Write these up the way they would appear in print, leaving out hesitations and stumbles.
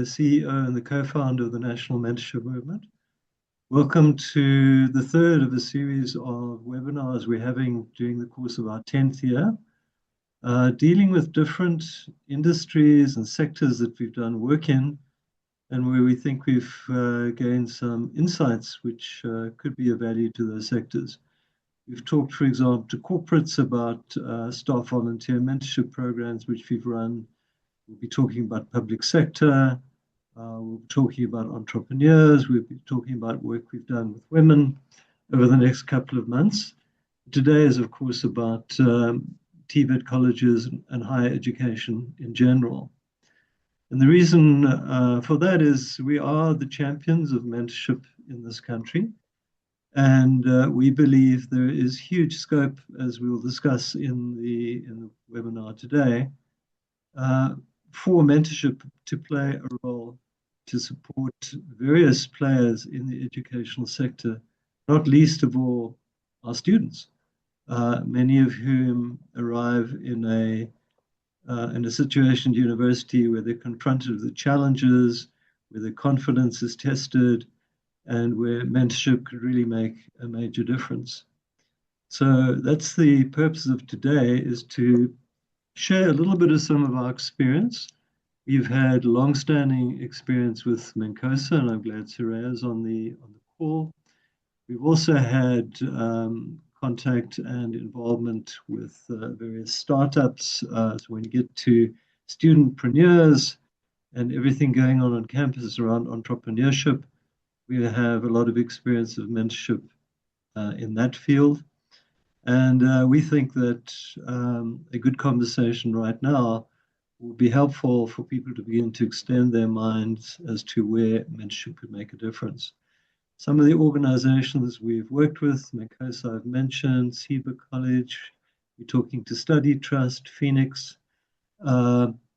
CEO and the co-founder of the National Mentorship Movement. Welcome to the third of a series of webinars we're having during the course of our 10th year, dealing with different industries and sectors that we've done work in, and where we think we've gained some insights which could be of value to those sectors. We've talked, for example, to corporates about staff volunteer mentorship programs which we've run. We'll be talking about public sector. We'll be talking about entrepreneurs. We'll be talking about work we've done with women over the next couple of months. Today is, of course, about TVET colleges and higher education in general. And the reason for that is we are the champions of mentorship in this country. And we believe there is huge scope, as we'll discuss in the webinar today, for mentorship to play a role to support various players in the educational sector, not least of all our students, many of whom arrive in a situation at university where they're confronted with the challenges, where their confidence is tested, and where mentorship could really make a major difference. So that's the purpose of today, is to share a little bit of some of our experience. We've had long-standing experience with Menkosa, and I'm glad Soraya is on the call. We've also had contact and involvement with various startups. So when you get to studentpreneurs and everything going on campus around entrepreneurship, we have a lot of experience of mentorship in that field. And we think that a good conversation right now will be helpful for people to begin to extend their minds as to where mentorship could make a difference. Some of the organizations we've worked with, Menkosa I've mentioned, SEBA College, we're talking to Study Trust, Phoenix,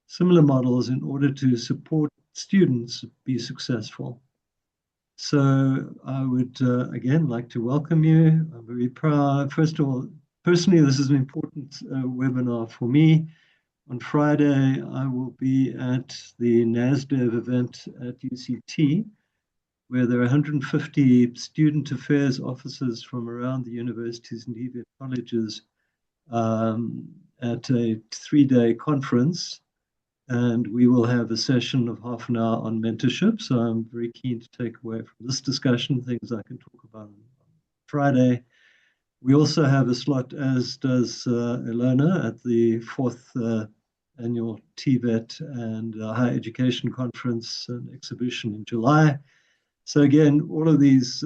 similar models in order to support students be successful. So I would, again, like to welcome you. I'm very proud. First of all, personally, this is an important webinar for me. On Friday, I will be at the NASDEV event at UCT, where there are 150 student affairs officers from around the universities and TVET colleges at a 3-day conference. And we will have a session of half an hour on mentorship. So I'm very keen to take away from this discussion things I can talk about on Friday. We also have a slot, as does Ilona, at the 4th annual TVET and Higher Education Conference and exhibition in July. So again, all of these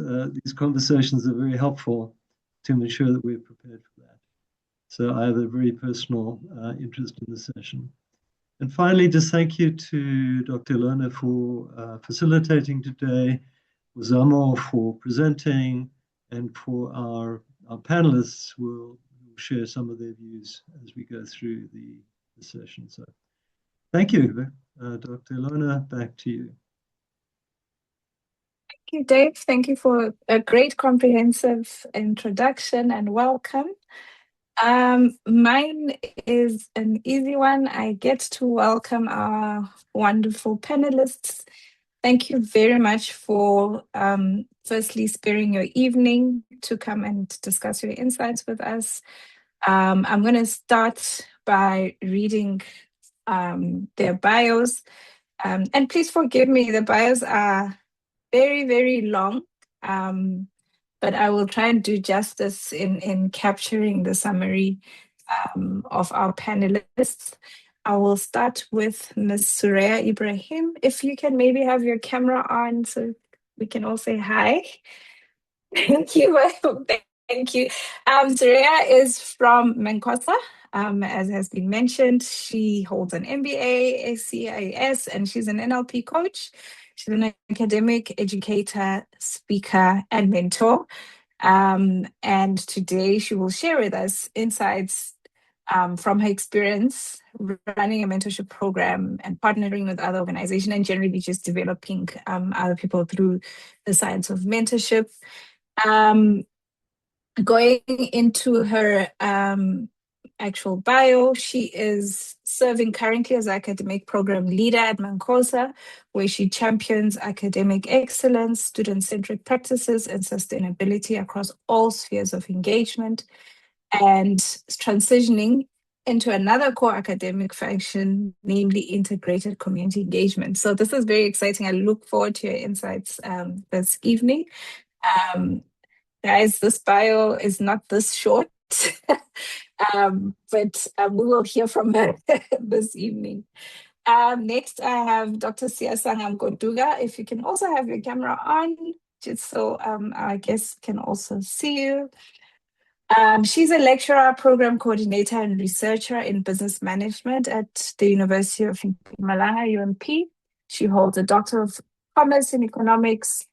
conversations are very helpful to ensure that we're prepared for that. So I have a very personal interest in the session. And finally, just thank you to Dr. Ilona for facilitating today, for Zamo for presenting, and for our panelists who will share some of their views as we go through the session. So thank you, Dr. Ilona, back to you. Thank you, Dave. Thank you for a great comprehensive introduction and welcome. Mine is an easy one. I get to welcome our wonderful panelists. Thank you very much for firstly sparing your evening to come and discuss your insights with us. I'm going to start by reading their bios. And please forgive me, the bios are very, very long. But I will try and do justice in capturing the summary of our panelists. I will start with Ms. Soraya Ibrahim. If you can maybe have your camera on so we can all say hi. Thank you. Thank you. Soraya is from Menkosa. As has been mentioned, she holds an MBA, a CIS, and she's an NLP coach. She's an academic educator, speaker, and mentor. And today she will share with us insights from her experience running a mentorship program and partnering with other organizations and generally just developing other people through the science of mentorship. Going into her actual bio, she is serving currently as academic program leader at Mancosa, where she champions academic excellence, student-centric practices, and sustainability across all spheres of engagement, and transitioning into another core academic function, namely integrated community engagement. So this is very exciting. I look forward to your insights this evening. Guys, this bio is not this short, but we will hear from her this evening. Next, I have Dr. Siasanga Mgoduga. If you can also have your camera on, just so our guests can also see you. She's a lecturer, program coordinator, and researcher in business management at the University of Mpumalanga, UMP. She holds a Doctor of Commerce in Economics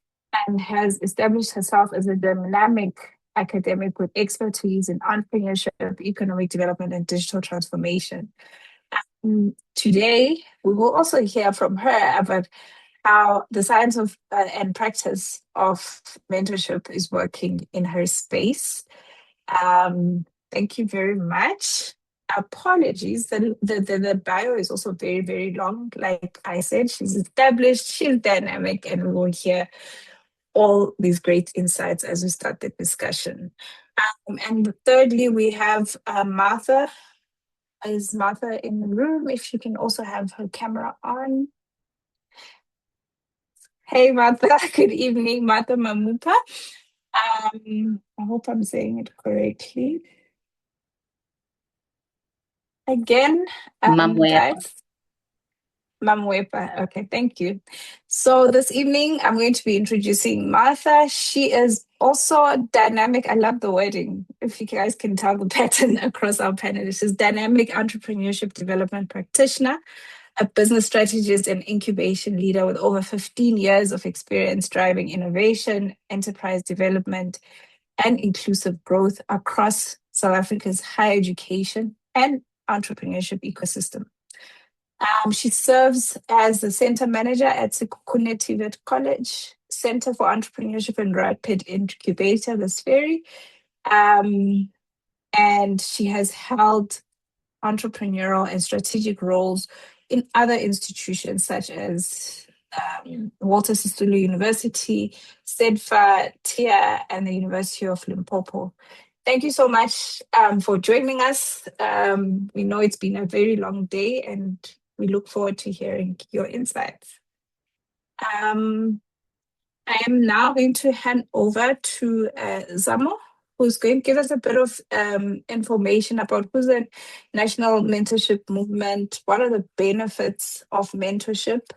and has established herself as a dynamic academic with expertise in entrepreneurship, economic development, and digital transformation. Today, we will also hear from her about how the science of and practice of mentorship is working in her space. Thank you very much. Apologies, the bio is also very, very long. Like I said, she's established, she's dynamic, and we will hear all these great insights as we start the discussion. And thirdly, we have Martha. Is Martha in the room? If she can also have her camera on. Hey, Martha. Good evening, Martha Mamupa. I hope I'm saying it correctly. Again, guys. Mamwepa. Okay, thank you. So this evening, I'm going to be introducing Martha. She is also dynamic. I love the wording. If you guys can tell the pattern across our panelists, she's dynamic entrepreneurship development practitioner, a business strategist and incubation leader with over 15 years of experience driving innovation, enterprise development, and inclusive growth across South Africa's higher education and entrepreneurship ecosystem. She serves as the center manager at Sekhukhune TVET College, Center for Entrepreneurship and Rapid Incubator, the Spheri. And she has held entrepreneurial and strategic roles in other institutions such as Walter Sisulu University, SEDFA, TIA, and the University of Limpopo. Thank you so much for joining us. We know it's been a very long day and we look forward to hearing your insights. I am now going to hand over to Zamo, who's going to give us a bit of information about who's the National Mentorship Movement, what are the benefits of mentorship.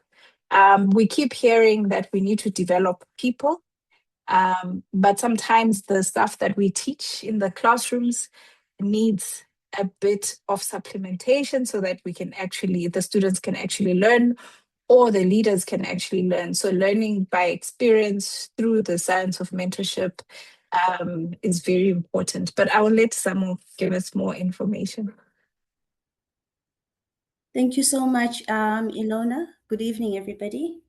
We keep hearing that we need to develop people, but sometimes the stuff that we teach in the classrooms needs a bit of supplementation so that the students can actually learn, or the leaders can actually learn. So learning by experience through the science of mentorship is very important. But I will let Samo give us more information. Thank you so much, Ilona. Good evening, everybody.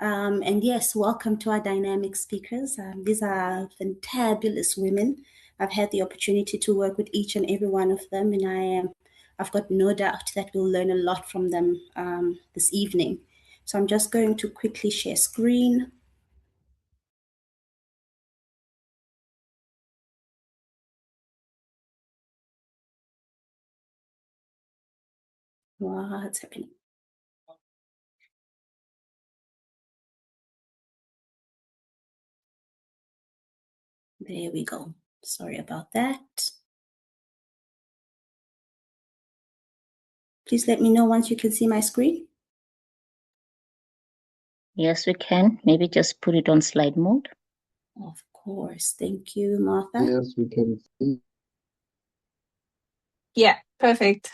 And yes, welcome to our dynamic speakers. These are fantabulous women. I've had the opportunity to work with each and every one of them, and I've got no doubt that we'll learn a lot from them this evening. So I'm just going to quickly share screen. What's happening? There we go. Sorry about that. Please let me know once you can see my screen. Yes, we can. Maybe just put it on slide mode. Of course. Thank you, Martha. Yes, we can see. Yeah, perfect.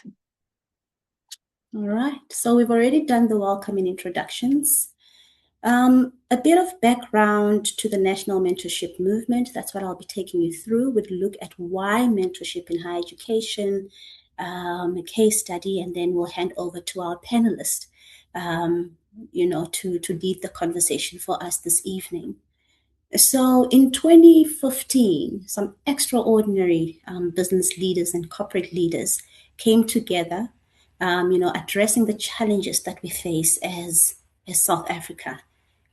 All right. So we've already done the welcoming introductions. A bit of background to the National Mentorship Movement. That's what I'll be taking you through. We'll look at why mentorship in higher education, a case study, and then we'll hand over to our panelist, to lead the conversation for us this evening. So in 2015, some extraordinary business leaders and corporate leaders came together addressing the challenges that we face as South Africa.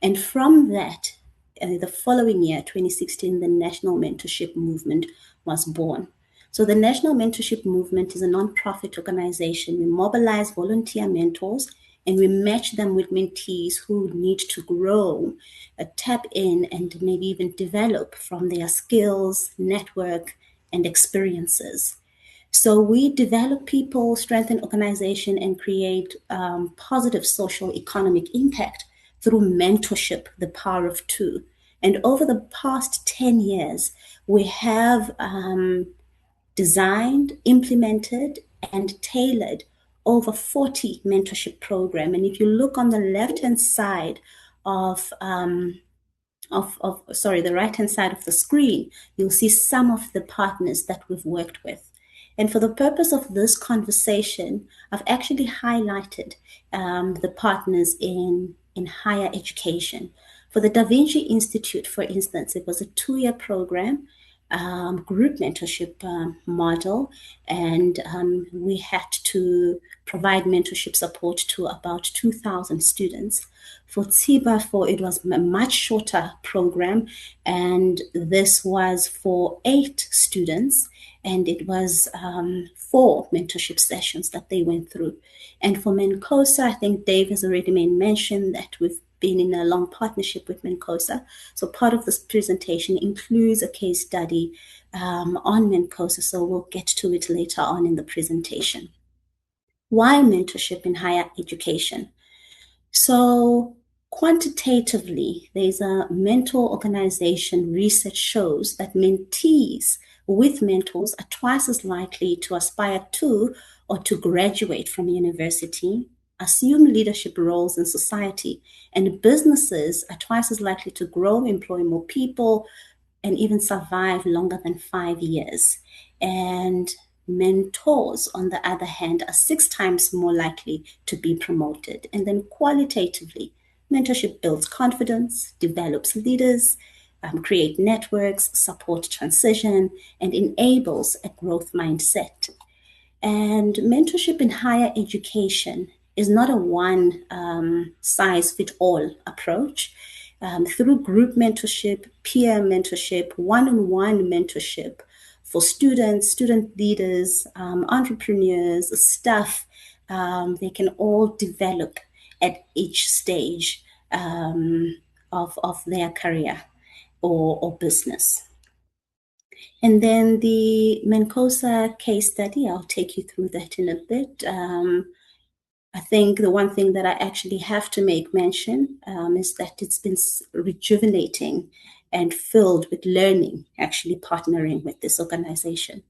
And from that, the following year, 2016, the National Mentorship Movement was born. So the National Mentorship Movement is a non-profit organization. We mobilize volunteer mentors and we match them with mentees who need to grow, tap in, and maybe even develop from their skills, network, and experiences. So we develop people, strengthen organization, and create positive social economic impact through mentorship, the power of two. And over the past 10 years, we have designed, implemented, and tailored over 40 mentorship programs. And if you look on the left-hand side of the right-hand side of the screen, you'll see some of the partners that we've worked with. And for the purpose of this conversation, I've actually highlighted the partners in higher education. For the Da Vinci Institute, for instance, it was a 2-year program, group mentorship model, and we had to provide mentorship support to about 2,000 students. For TVET, it was a much shorter program, and this was for 8 students, and it was 4 mentorship sessions that they went through. And for Mencosa, I think Dave has already made mention that we've been in a long partnership with Mencosa. So part of this presentation includes a case study on Mencosa, so we'll get to it later on in the presentation. Why mentorship in higher education? So quantitatively, there's a mentor organization research shows that mentees with mentors are twice as likely to aspire to or to graduate from university, assume leadership roles in society, and businesses are twice as likely to grow, employ more people, and even survive longer than 5 years. And mentors, on the other hand, are 6 times more likely to be promoted. And then qualitatively, mentorship builds confidence, develops leaders, create networks, support transition, and enables a growth mindset. And mentorship in higher education is not a one-size-fits-all approach. Through group mentorship, peer mentorship, one-on-one mentorship for students, student leaders, entrepreneurs, staff, they can all develop at each stage of their career or business. And then the Mencosa case study, I'll take you through that in a bit. I think the one thing that I actually have to make mention is that it's been rejuvenating and filled with learning, actually partnering with this organization.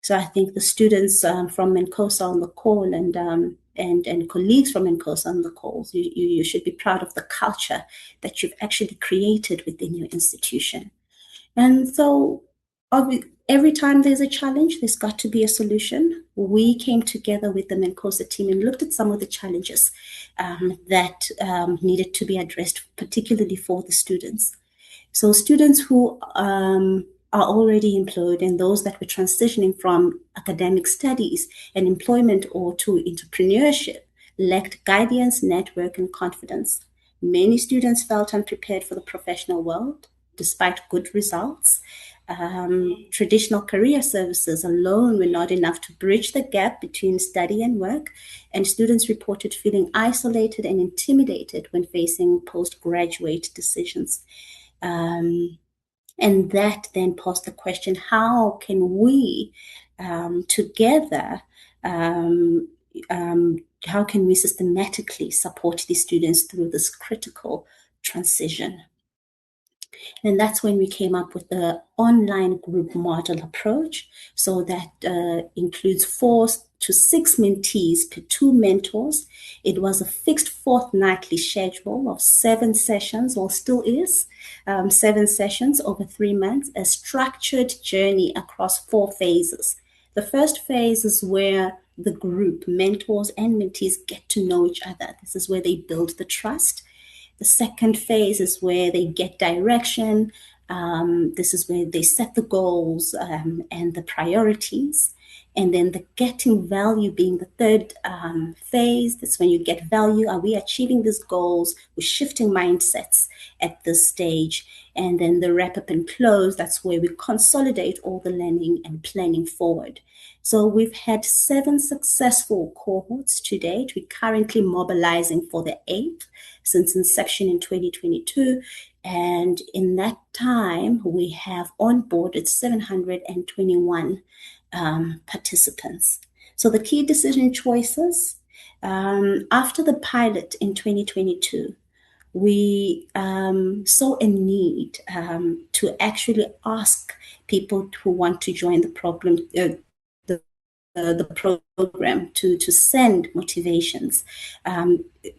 So I think the students from Mencosa on the call and colleagues from Mencosa on the calls, you should be proud of the culture that you've actually created within your institution. And so every time there's a challenge, there's got to be a solution. We came together with the Mencosa team and looked at some of the challenges that needed to be addressed, particularly for the students. So students who are already employed and those that were transitioning from academic studies and employment or to entrepreneurship lacked guidance, network, and confidence. Many students felt unprepared for the professional world, despite good results. Traditional career services alone were not enough to bridge the gap between study and work, and students reported feeling isolated and intimidated when facing postgraduate decisions. And that then posed the question, how can we together, how can we systematically support these students through this critical transition? And that's when we came up with the online group model approach. So that includes 4 to 6 mentees per 2 mentors. It was a fixed fortnightly schedule of 7 sessions, or still is, 7 sessions over 3 months, a structured journey across 4 phases. The first phase is where the group, mentors and mentees, get to know each other. This is where they build the trust. The second phase is where they get direction. This is where they set the goals and the priorities. And then the getting value being the third phase. That's when you get value. Are we achieving these goals? We're shifting mindsets at this stage. And then the wrap up and close, that's where we consolidate all the learning and planning forward. So we've had 7 successful cohorts to date. We're currently mobilizing for the 8th since inception in 2022. And in that time, we have onboarded 721 participants. So the key decision choices, after the pilot in 2022, we saw a need to actually ask people who want to join the program to send motivations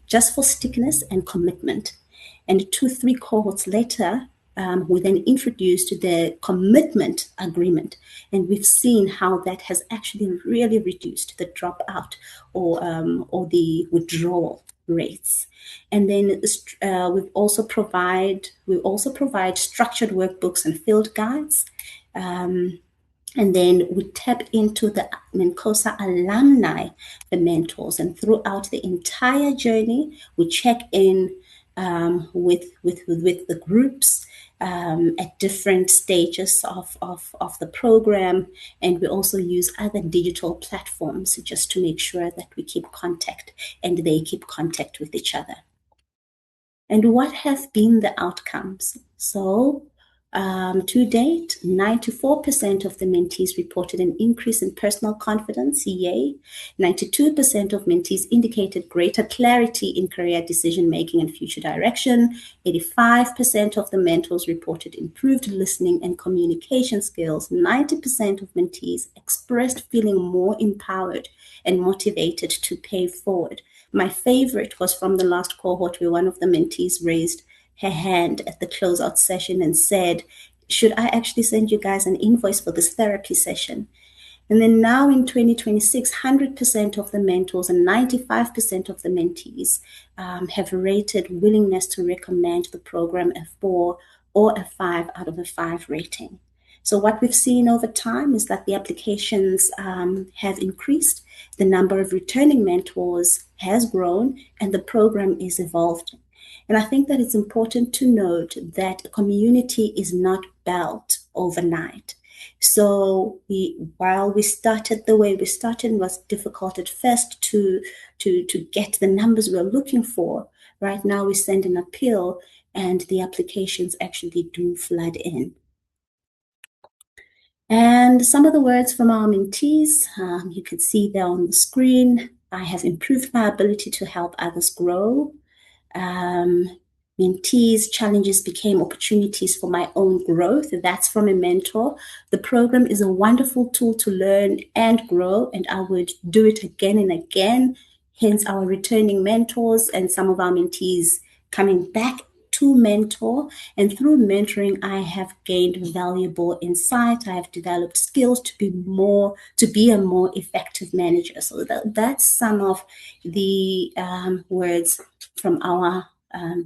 just for stickiness and commitment. And 2-3 cohorts later, we then introduced the commitment agreement, and we've seen how that has actually really reduced the dropout or the withdrawal rates. And then we also provide structured workbooks and field guides. And then we tap into the Menkosa alumni, the mentors, and throughout the entire journey, we check in with the groups at different stages of the program, and we also use other digital platforms just to make sure that we keep contact and they keep contact with each other. And what have been the outcomes? So to date, 94% of the mentees reported an increase in personal confidence, yay. 92% of mentees indicated greater clarity in career decision-making and future direction. 85% of the mentors reported improved listening and communication skills. 90% of mentees expressed feeling more empowered and motivated to pay forward. My favorite was from the last cohort where one of the mentees raised her hand at the closeout session and said, should I actually send you guys an invoice for this therapy session? And then now in 2026, 100% of the mentors and 95% of the mentees have rated willingness to recommend the program a 4 or a 5 out of a 5 rating. So what we've seen over time is that the applications have increased, the number of returning mentors has grown, and the program is evolving. And I think that it's important to note that a community is not built overnight. So while we started the way we started, it was difficult at first to get the numbers we're looking for. Right now we send an appeal and the applications actually do flood in. And some of the words from our mentees, you can see there on the screen. I have improved my ability to help others grow. Mentees' challenges became opportunities for my own growth. That's from a mentor. The program is a wonderful tool to learn and grow, and I would do it again and again. Hence our returning mentors and some of our mentees coming back to mentor. And through mentoring, I have gained valuable insight. I have developed skills to be a more effective manager. So that's some of the words from our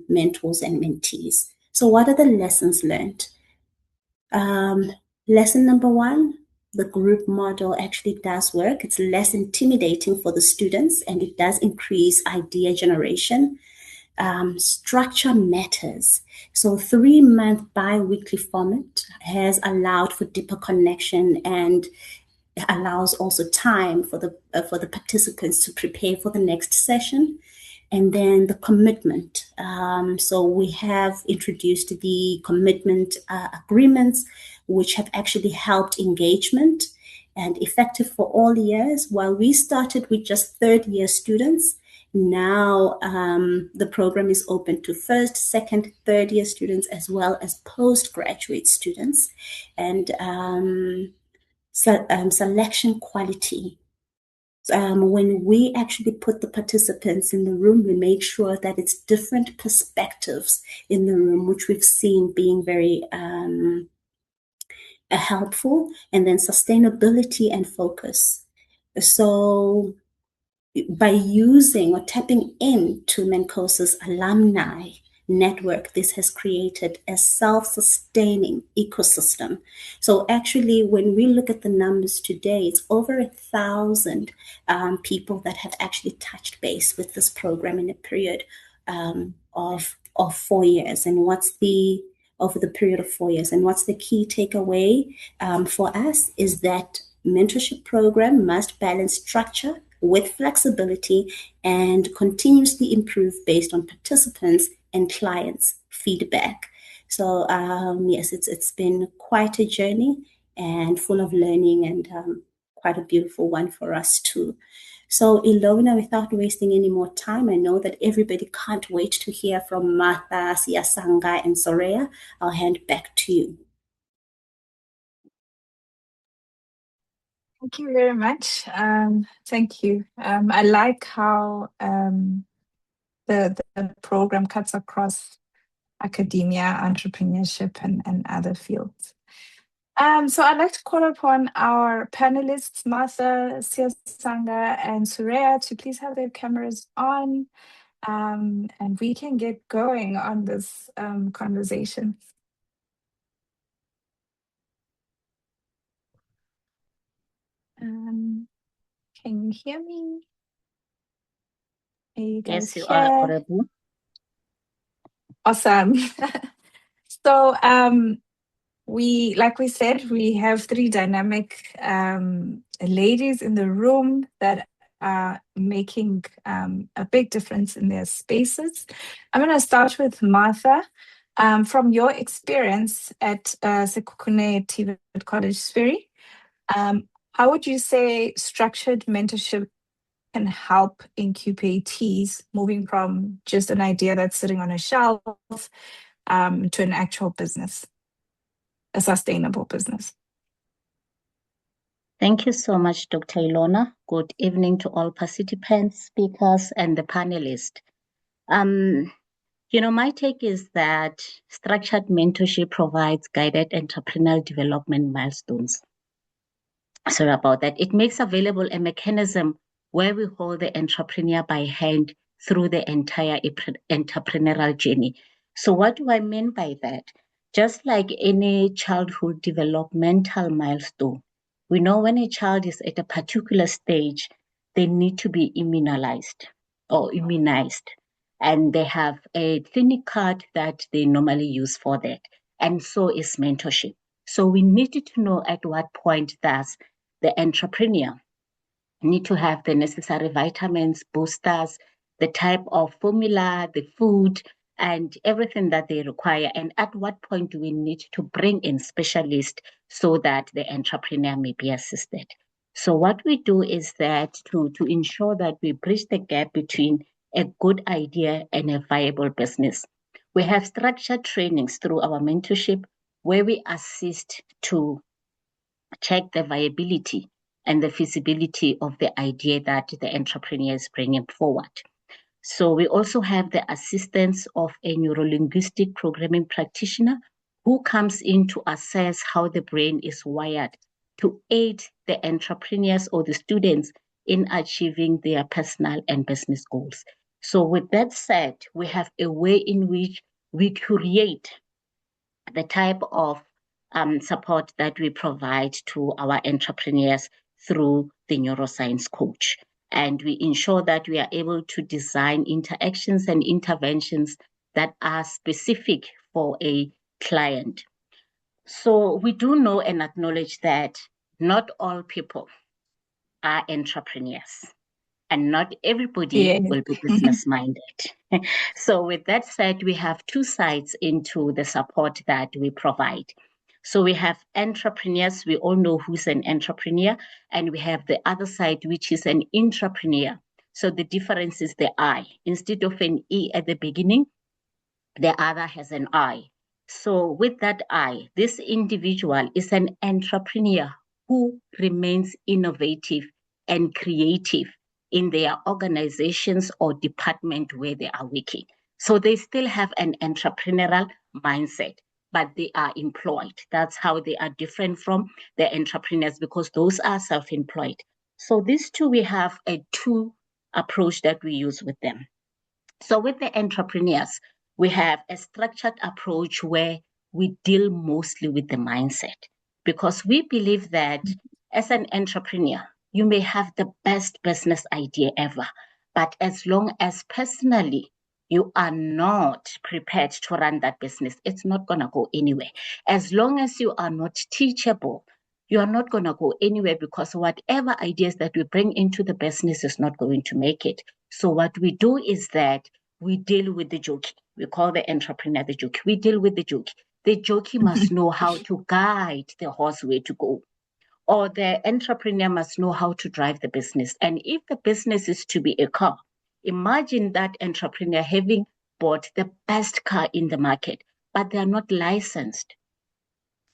mentors and mentees. So what are the lessons learned? Lesson number 1, the group model actually does work. It's less intimidating for the students and it does increase idea generation. Structure matters. So 3-month bi-weekly format has allowed for deeper connection and allows also time for the participants to prepare for the next session. And then the commitment. So we have introduced the commitment agreements, which have actually helped engagement and effective for all years. While we started with just 3rd-year students, now the program is open to 1st, 2nd, 3rd-year students, as well as postgraduate students. And selection quality. When we actually put the participants in the room, we make sure that it's different perspectives in the room, which we've seen being very helpful, and then sustainability and focus. So by using or tapping into Menkosa's alumni network this has created a self-sustaining ecosystem. So actually, when we look at the numbers today, it's over 1,000 people that have actually touched base with this program in a period of 4 years. And over the period of 4 years. And what's the key takeaway for us is that mentorship program must balance structure with flexibility and continuously improve based on participants and clients' feedback. So yes, it's been quite a journey and full of learning and quite a beautiful one for us too. So Ilona, without wasting any more time, I know that everybody can't wait to hear from Martha, Siasanga, and Soraya. I'll hand back to you. Thank you very much. Thank you. I like how the program cuts across academia, entrepreneurship, and other fields. So I'd like to call upon our panelists, Martha, Siasanga, and Suraya, to please have their cameras on, and we can get going on this conversation. Can you hear me? Are you guys Yes, you here? are audible. Awesome. So like we said, we have three dynamic ladies in the room that are making a big difference in their spaces. I'm going to start with Martha. From your experience at Sekukune TVET College Spheri, how would you say structured mentorship can help incubatees moving from just an idea that's sitting on a shelf to an actual business, a sustainable business? Thank you so much, Dr. Ilona. Good evening to all participants, speakers, and the panelists. My take is that structured mentorship provides guided entrepreneurial development milestones. Sorry about that. It makes available a mechanism where we hold the entrepreneur by hand through the entire entrepreneurial journey. So what do I mean by that? Just like any childhood developmental milestone, we know when a child is at a particular stage, they need to be immunized. And they have a clinic card that they normally use for that. And so is mentorship. So we need to know at what point does the entrepreneur need to have the necessary vitamins, boosters, the type of formula, the food, and everything that they require. And at what point do we need to bring in specialists so that the entrepreneur may be assisted? So what we do is that to ensure that we bridge the gap between a good idea and a viable business. We have structured trainings through our mentorship where we assist to check the viability and the feasibility of the idea that the entrepreneur is bringing forward. So we also have the assistance of a neurolinguistic programming practitioner who comes in to assess how the brain is wired to aid the entrepreneurs or the students in achieving their personal and business goals. So with that said, we have a way in which we create the type of support that we provide to our entrepreneurs through the neuroscience coach. And we ensure that we are able to design interactions and interventions that are specific for a client. So we do know and acknowledge that not all people are entrepreneurs. And not everybody will be business minded. So with that said, we have two sides into the support that we provide. So we have entrepreneurs, we all know who's an entrepreneur, and we have the other side, which is an intrapreneur. So the difference is the I. Instead of an E at the beginning, the other has an I. So with that I, this individual is an entrepreneur who remains innovative and creative in their organizations or department where they are working. So they still have an entrepreneurial mindset, but they are employed. That's how they are different from the entrepreneurs because those are self-employed. So these two, we have a two approach that we use with them. So with the entrepreneurs, We have a structured approach where we deal mostly with the mindset, because we believe that as an entrepreneur, you may have the best business idea ever, but as long as personally you are not prepared to run that business, it's not going to go anywhere. As long as you are not teachable, you are not going to go anywhere, because whatever ideas that we bring into the business is not going to make it. So what we do is that we deal with the jockey. We call the entrepreneur the jockey. We deal with the jockey. The jockey must know how to guide the horse where to go, or the entrepreneur must know how to drive the business. And if the business is to be a car, imagine that entrepreneur having bought the best car in the market, but they are not licensed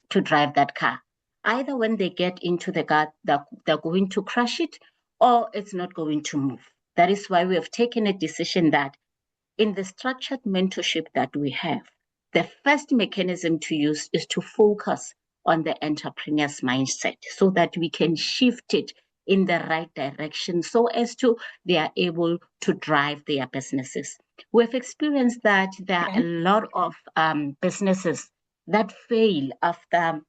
to drive that car. Either when they get into the car, they're going to crash it, or it's not going to move. That is why we have taken a decision that in the structured mentorship that we have, the first mechanism to use is to focus on the entrepreneur's mindset so that we can shift it in the right direction so as to they are able to drive their businesses. We've experienced that there are a lot of businesses that fail after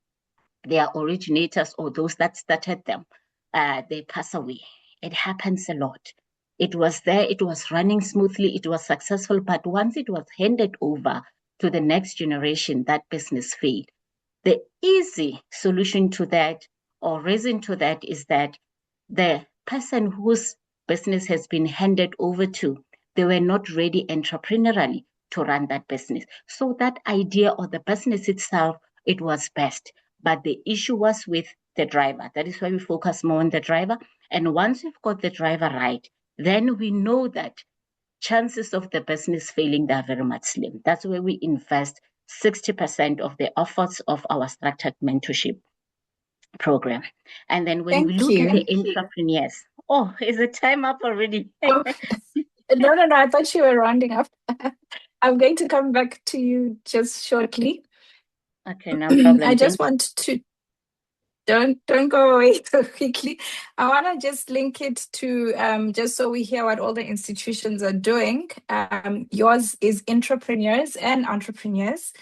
their originators or those that started them, they pass away. It happens a lot. It was there, it was running smoothly, it was successful, but once it was handed over to the next generation, that business failed. The easy solution to that, or reason to that, is that the person whose business has been handed over to, they were not ready entrepreneurially to run that business. So that idea or the business itself, it was best. But the issue was with the driver. That is why we focus more on the driver. And once we've got the driver right, then we know that chances of the business failing, they are very much slim. That's where we invest 60% of the efforts of our structured mentorship program. And then when we Thank look at you. the entrepreneurs, oh, is the time up already? Oh, no. I thought you were rounding up. I'm going to come back to you just shortly. Okay, no problem. I just Thank you. want to don't go away so quickly. I want to just link it to just so we hear what all the institutions are doing. Yours is entrepreneurs and entrepreneurs.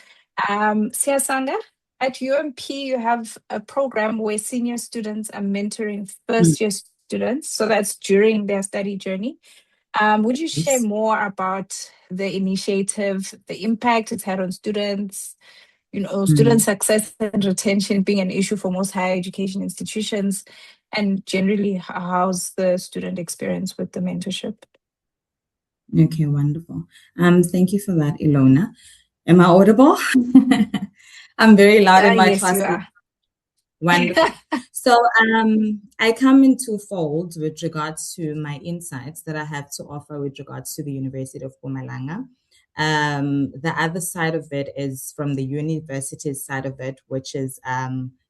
Siasanda, at UMP, you have a program where senior students are mentoring first year students. So that's during their study journey. Would you share more about the initiative, the impact it's had on students? Student success and retention being an issue for most higher education institutions, and generally, how's the student experience with the mentorship? Okay, wonderful. Thank you for that, Ilona. Am I audible? I'm very loud in my Yes, class. you are. Wonderful. So I come in twofold with regards to my insights that I have to offer with regards to the University of Mpumalanga. The other side of it is from the university's side of it, which is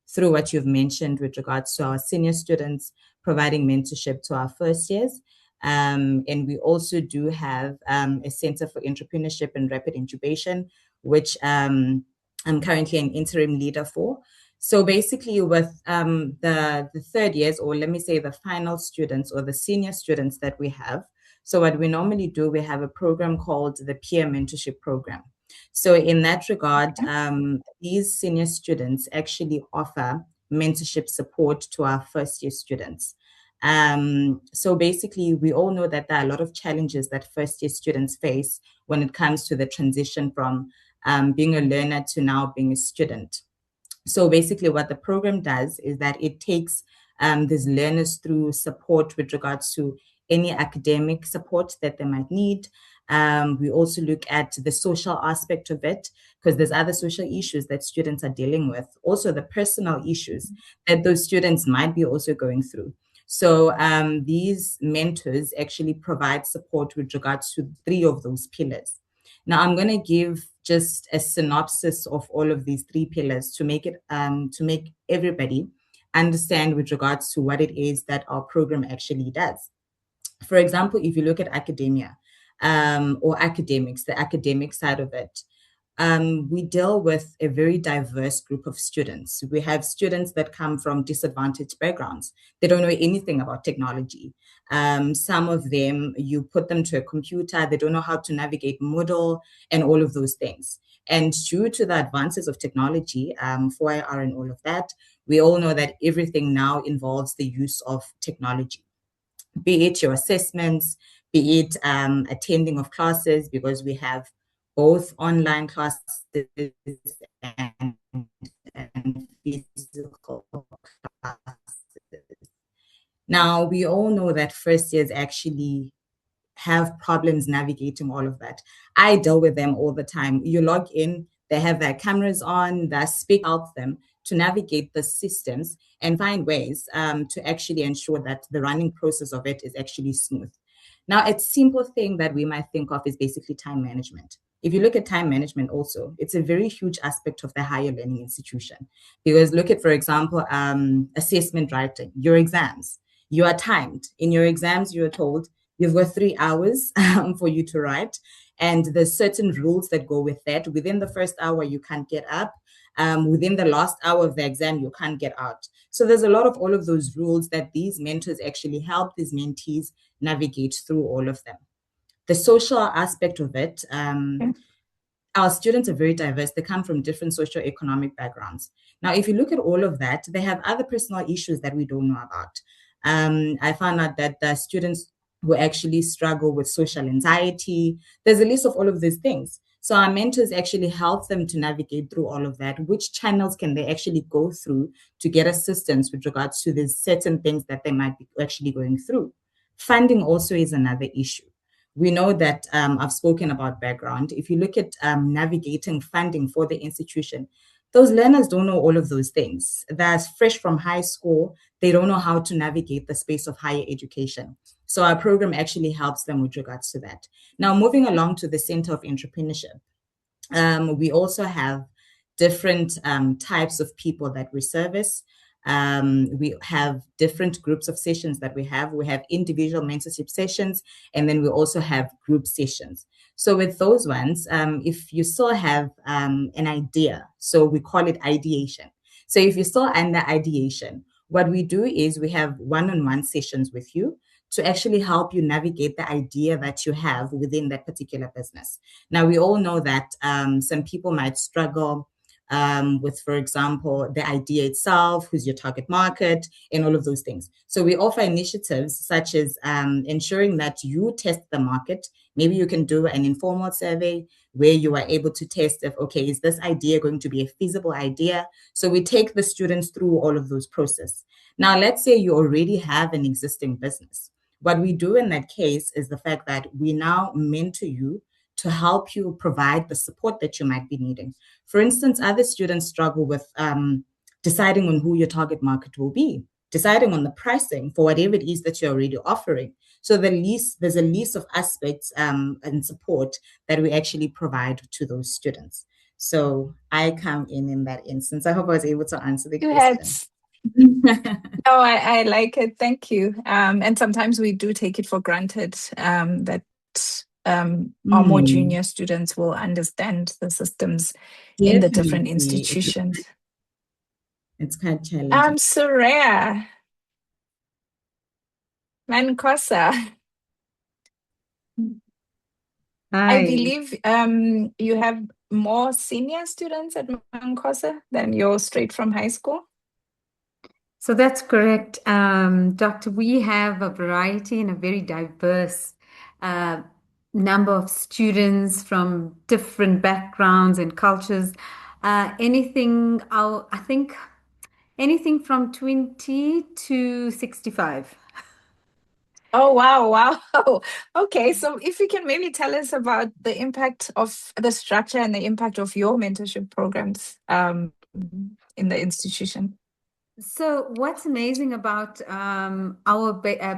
through what you've mentioned with regards to our senior students, providing mentorship to our first years. And we also do have a Center for Entrepreneurship and Rapid Incubation, which I'm currently an interim leader for. So basically with the third years, or let me say the final students or the senior students that we have, so what we normally do, we have a program called the Peer Mentorship Program. So in that regard, these senior students actually offer mentorship support to our first year students. So basically, we all know that there are a lot of challenges that first year students face when it comes to the transition from being a learner to now being a student. So basically what the program does is that it takes these learners through support with regards to any academic support that they might need. We also look at the social aspect of it, because there's other social issues that students are dealing with, also the personal issues that those students might be also going through. So these mentors actually provide support with regards to 3 of those pillars. Now I'm going to give just a synopsis of all of these 3 pillars to make it to make everybody understand with regards to what it is that our program actually does. For example, if you look at academia or academics, the academic side of it, we deal with a very diverse group of students. We have students that come from disadvantaged backgrounds. They don't know anything about technology. Some of them, you put them to a computer, they don't know how to navigate Moodle and all of those things. And due to the advances of technology, 4IR and all of that, we all know that everything now involves the use of technology, be it your assessments, be it attending of classes, because we have both online classes and, and physical classes. Now, we all know that first years actually have problems navigating all of that. I deal with them all the time. You log in, they have their cameras on, that speak out them to navigate the systems and find ways to actually ensure that the running process of it is actually smooth. Now, a simple thing that we might think of is basically time management. If you look at time management also, it's a very huge aspect of the higher learning institution. Because look at, for example, assessment writing, your exams. You are timed. In your exams, you're told you've got 3 hours for you to write. And there's certain rules that go with that. Within the first hour, you can't get up. Within the last hour of the exam, you can't get out. So there's a lot of all of those rules that these mentors actually help these mentees navigate through all of them. The social aspect of it, our students are very diverse. They come from different socioeconomic backgrounds. Now, if you look at all of that, they have other personal issues that we don't know about. I found out that the students who actually struggle with social anxiety, there's a list of all of these things. So our mentors actually help them to navigate through all of that. Which channels can they actually go through to get assistance with regards to these certain things that they might be actually going through? Funding also is another issue. We know that I've spoken about background. If you look at navigating funding for the institution, those learners don't know all of those things. They're fresh from high school. They don't know how to navigate the space of higher education. So our program actually helps them with regards to that. Now, moving along to the Center of Entrepreneurship, we also have different types of people that we service. We have different groups of sessions that we have. We have individual mentorship sessions, and then we also have group sessions. So with those ones, if you still have an idea, so we call it ideation. So if you're still under ideation, what we do is we have one-on-one sessions with you to actually help you navigate the idea that you have within that particular business. Now, we all know that some people might struggle with, for example, the idea itself, who's your target market, and all of those things. So we offer initiatives such as ensuring that you test the market. Maybe you can do an informal survey where you are able to test if, okay, is this idea going to be a feasible idea? So we take the students through all of those processes. Now, let's say you already have an existing business. What we do in that case is the fact that we now mentor you to help you provide the support that you might be needing. For instance, other students struggle with deciding on who your target market will be, deciding on the pricing for whatever it is that you're already offering. So there's a list of aspects and support that we actually provide to those students. So I come in that instance. I hope I was able to answer the question. No, I like it. Thank you. And sometimes we do take it for granted that our more junior students will understand the systems in the different institutions. It's quite challenging. Soraya Mankosa. Hi. I believe you have more senior students at Mankosa than you're straight from high school. So that's correct, Doctor. We have a variety and a very diverse number of students from different backgrounds and cultures. I think anything from 20 to 65. Oh, wow. Okay, so if you can maybe tell us about the impact of the structure and the impact of your mentorship programs in the institution. So what's amazing about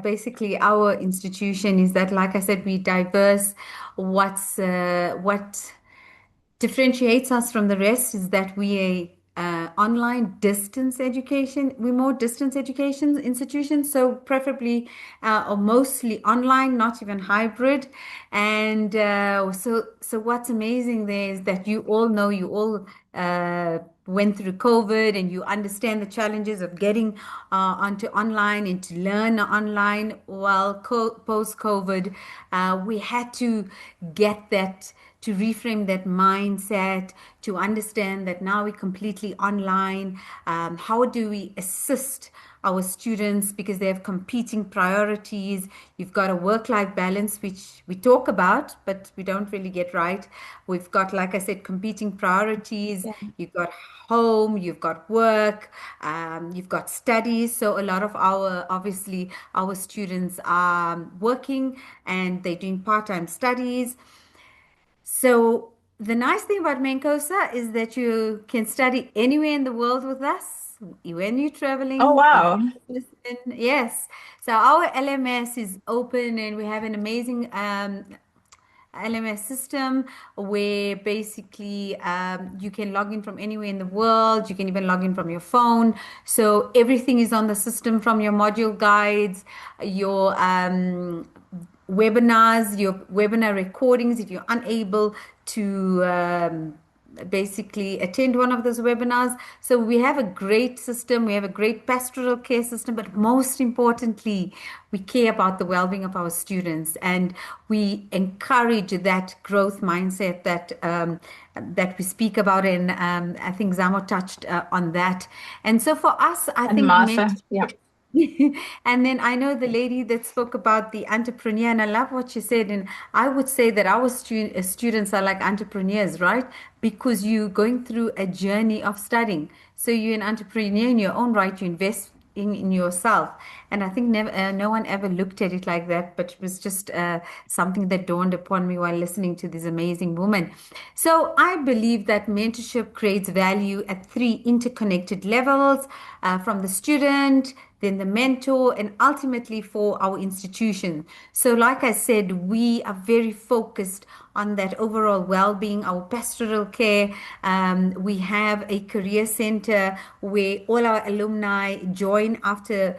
basically our institution is that, like I said, we diverse. What differentiates us from the rest is that we online distance education. We're more distance education institutions, so preferably or mostly online, not even hybrid. And so what's amazing there is that you all know, you all went through COVID, and you understand the challenges of getting onto online and to learn online. Well, post-COVID, we had to get that, to reframe that mindset, to understand that now we're completely online. How do we assist our students, because they have competing priorities? You've got a work-life balance, which we talk about, but we don't really get right. We've got, like I said, competing priorities. Yeah. You've got home, you've got work, you've got studies. So a lot of obviously, our students are working and they're doing part-time studies. So the nice thing about Menkosa is that you can study anywhere in the world with us when you're Oh, traveling. You wow. can listen. Yes. So our LMS is open, and we have an amazing LMS system where basically you can log in from anywhere in the world. You can even log in from your phone. So everything is on the system, from your module guides, your webinars, your webinar recordings. If you're unable to basically attend one of those webinars. So we have a great system, we have a great pastoral care system, but most importantly, we care about the well-being of our students, and we encourage that growth mindset that we speak about. And I think Zamo touched on that. And so for us, I And think Martha. Yeah. and then I know the lady that spoke about the entrepreneur, and I love what she said. And I would say that our students are like entrepreneurs, right? Because you're going through a journey of studying. So you're an entrepreneur in your own right. You invest in yourself. And I think no one ever looked at it like that, but it was just something that dawned upon me while listening to this amazing woman. So I believe that mentorship creates value at three interconnected levels, from the student, then the mentor, and ultimately for our institution. So, like I said, we are very focused on that overall well-being, our pastoral care. We have a career center where all our alumni join after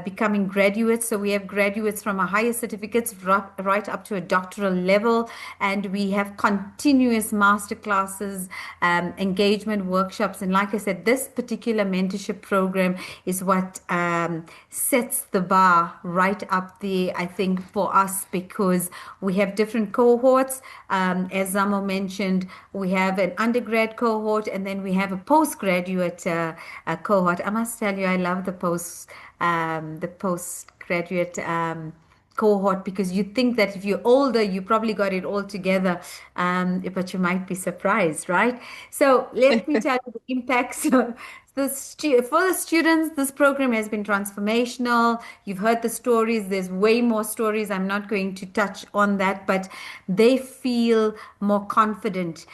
becoming graduates. So we have graduates from our higher certificates right up to a doctoral level, and we have continuous master classes, engagement workshops. And like I said, this particular mentorship program is what sets the bar right up there, I think, for us, because we have different cohorts. As Zamo mentioned, we have an undergrad cohort, and then we have a postgraduate cohort. I must tell you, I love the postgraduate cohort, because you think that if you're older, you probably got it all together, but you might be surprised, right? So let me tell you the impacts. For the students, this program has been transformational. You've heard the stories. There's way more stories. I'm not going to touch on that, but they feel more confident.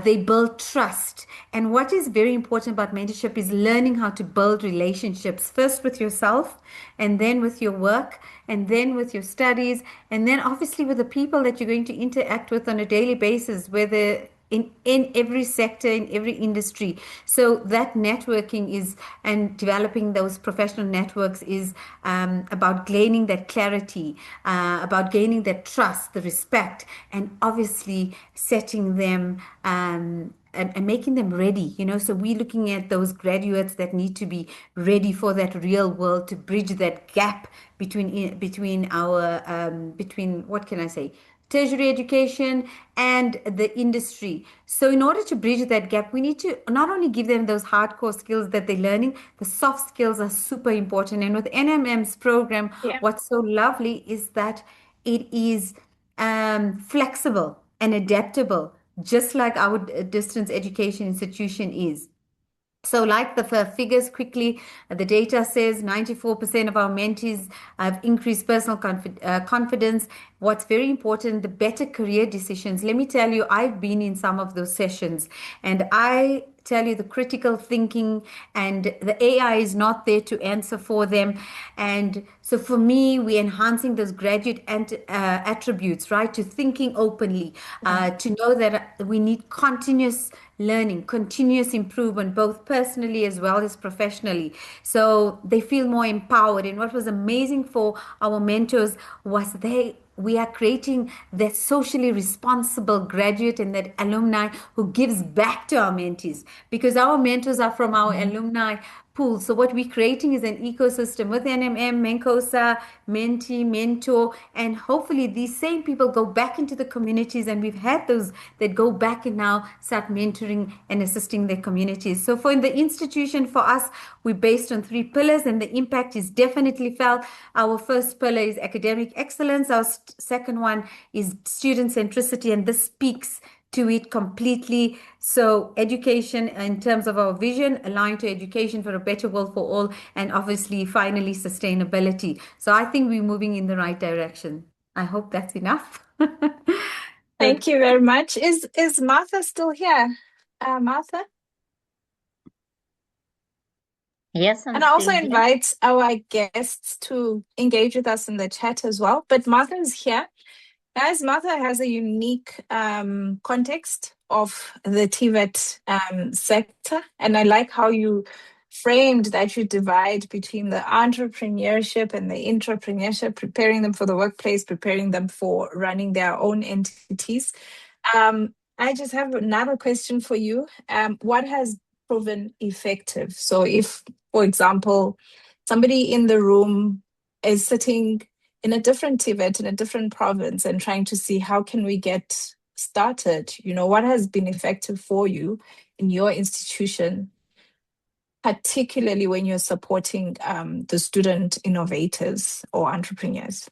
They build trust. And what is very important about mentorship is learning how to build relationships, first with yourself, and then with your work, and then with your studies, and then obviously with the people that you're going to interact with on a daily basis, whether in every sector, in every industry. So that networking is, and developing those professional networks is about gaining that clarity, about gaining that trust, the respect, and obviously setting them and making them ready. So we're looking at those graduates that need to be ready for that real world, to bridge that gap between what can I say, tertiary education and the industry. So in order to bridge that gap, we need to not only give them those hardcore skills that they're learning, the soft skills are super important. And with NMM's program, Yeah. what's so lovely is that it is flexible and adaptable, just like our distance education institution is. So, like the figures quickly, the data says 94% of our mentees have increased personal confidence. What's very important, the better career decisions. Let me tell you, I've been in some of those sessions, and I tell you the critical thinking, and the AI is not there to answer for them. And so for me, we're enhancing those graduate attributes, right? To thinking openly, to know that we need continuous learning, continuous improvement, both personally as well as professionally. So they feel more empowered. And what was amazing for our mentors was we are creating that socially responsible graduate and that alumni who gives back to our mentees, because our mentors are from our alumni pool. So what we're creating is an ecosystem with NMM, Menkosa, Mentee, Mentor, and hopefully these same people go back into the communities, and we've had those that go back and now start mentoring and assisting their communities. So for the institution, for us, we're based on 3 pillars, and the impact is definitely felt. Our first pillar is academic excellence. Our second one is student centricity, and this speaks to it completely. So education in terms of our vision, aligned to education for a better world for all, and obviously finally sustainability. So I think we're moving in the right direction. I hope that's enough. Thank you very much. Is Martha still here? Martha? Yes, I'm And I also still here. invite our guests to engage with us in the chat as well. But Martha is here. Guys, Martha has a unique context of the TVET sector. And I like how you framed that you divide between the entrepreneurship and the intrapreneurship, preparing them for the workplace, preparing them for running their own entities. I just have another question for you. What has proven effective? So if, for example, somebody in the room is sitting in a different TVET, in a different province, and trying to see how can we get started, what has been effective for you in your institution, particularly when you're supporting the student innovators or entrepreneurs?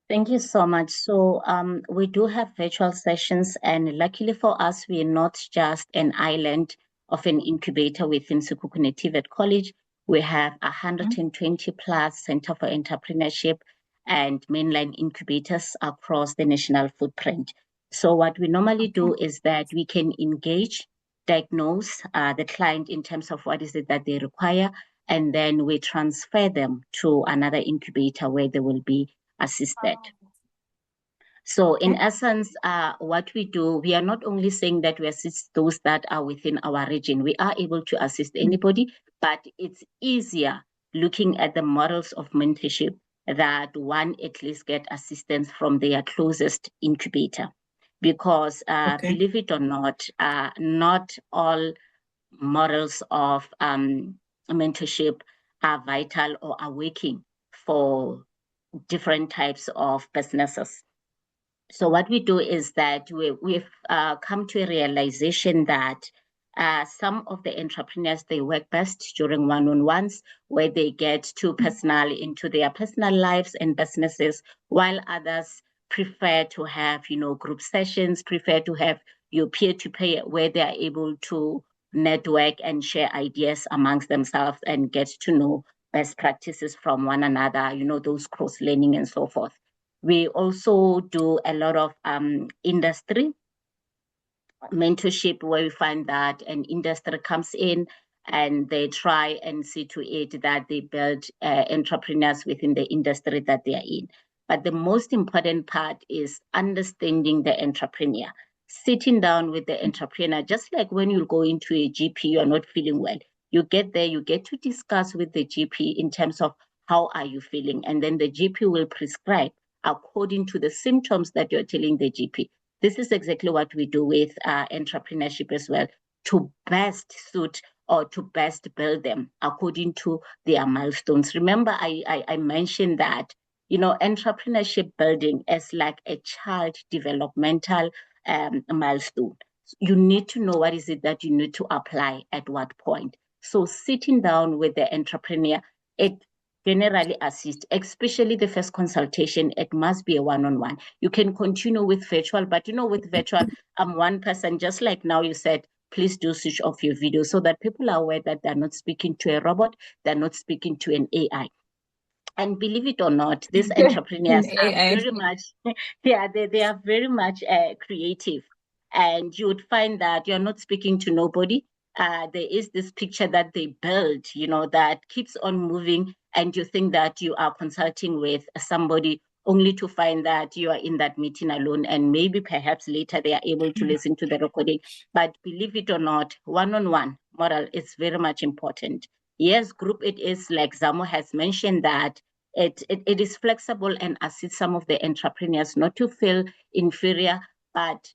Thank you so much. So we do have virtual sessions, and luckily for us, we are not just an island of an incubator within Sekhukhune TVET College. We have 120 plus Center for Entrepreneurship and mainline incubators across the national footprint. So what we normally do is that we can engage, diagnose the client in terms of what is it that they require, and then we transfer them to another incubator where they will be assisted. So in essence, what we do, we are not only saying that we assist those that are within our region, we are able to assist anybody, but it's easier looking at the models of mentorship that one at least get assistance from their closest incubator. Because believe it or not all models of mentorship are vital or are working for different types of businesses. So what we do is that we've come to a realization that some of the entrepreneurs, they work best during one-on-ones where they get too personal into their personal lives and businesses, while others prefer to have, group sessions, prefer to have your peer-to-peer where they are able to network and share ideas amongst themselves and get to know best practices from one another, those cross-learning and so forth. We also do a lot of industry mentorship where we find that an industry comes in and they try and see to it that they build entrepreneurs within the industry that they are in. But the most important part is understanding the entrepreneur, sitting down with the entrepreneur, just like when you go into a GP, you are not feeling well. You get there, you get to discuss with the GP in terms of how are you feeling, and then the GP will prescribe according to the symptoms that you're telling the GP. This is exactly what we do with entrepreneurship as well, to best suit or to best build them according to their milestones. Remember, I mentioned that, entrepreneurship building is like a child developmental milestone. You need to know what is it that you need to apply at what point. So sitting down with the entrepreneur, it generally assist, especially the first consultation, it must be a one-on-one. You can continue with virtual, but with virtual, I'm one person, just like now you said, please do switch off your video so that people are aware that they're not speaking to a robot, they're not speaking to an AI. And believe it or not, these entrepreneurs are very much, they are very much creative. and you would find that you're not speaking to nobody. There is this picture that they build, that keeps on moving, and you think that you are consulting with somebody, only to find that you are in that meeting alone, and maybe perhaps later they are able to listen to the recording. But believe it or not, one-on-one model is very much important. Yes, group it is, like Zamo has mentioned, that it is flexible and assists some of the entrepreneurs not to feel inferior, but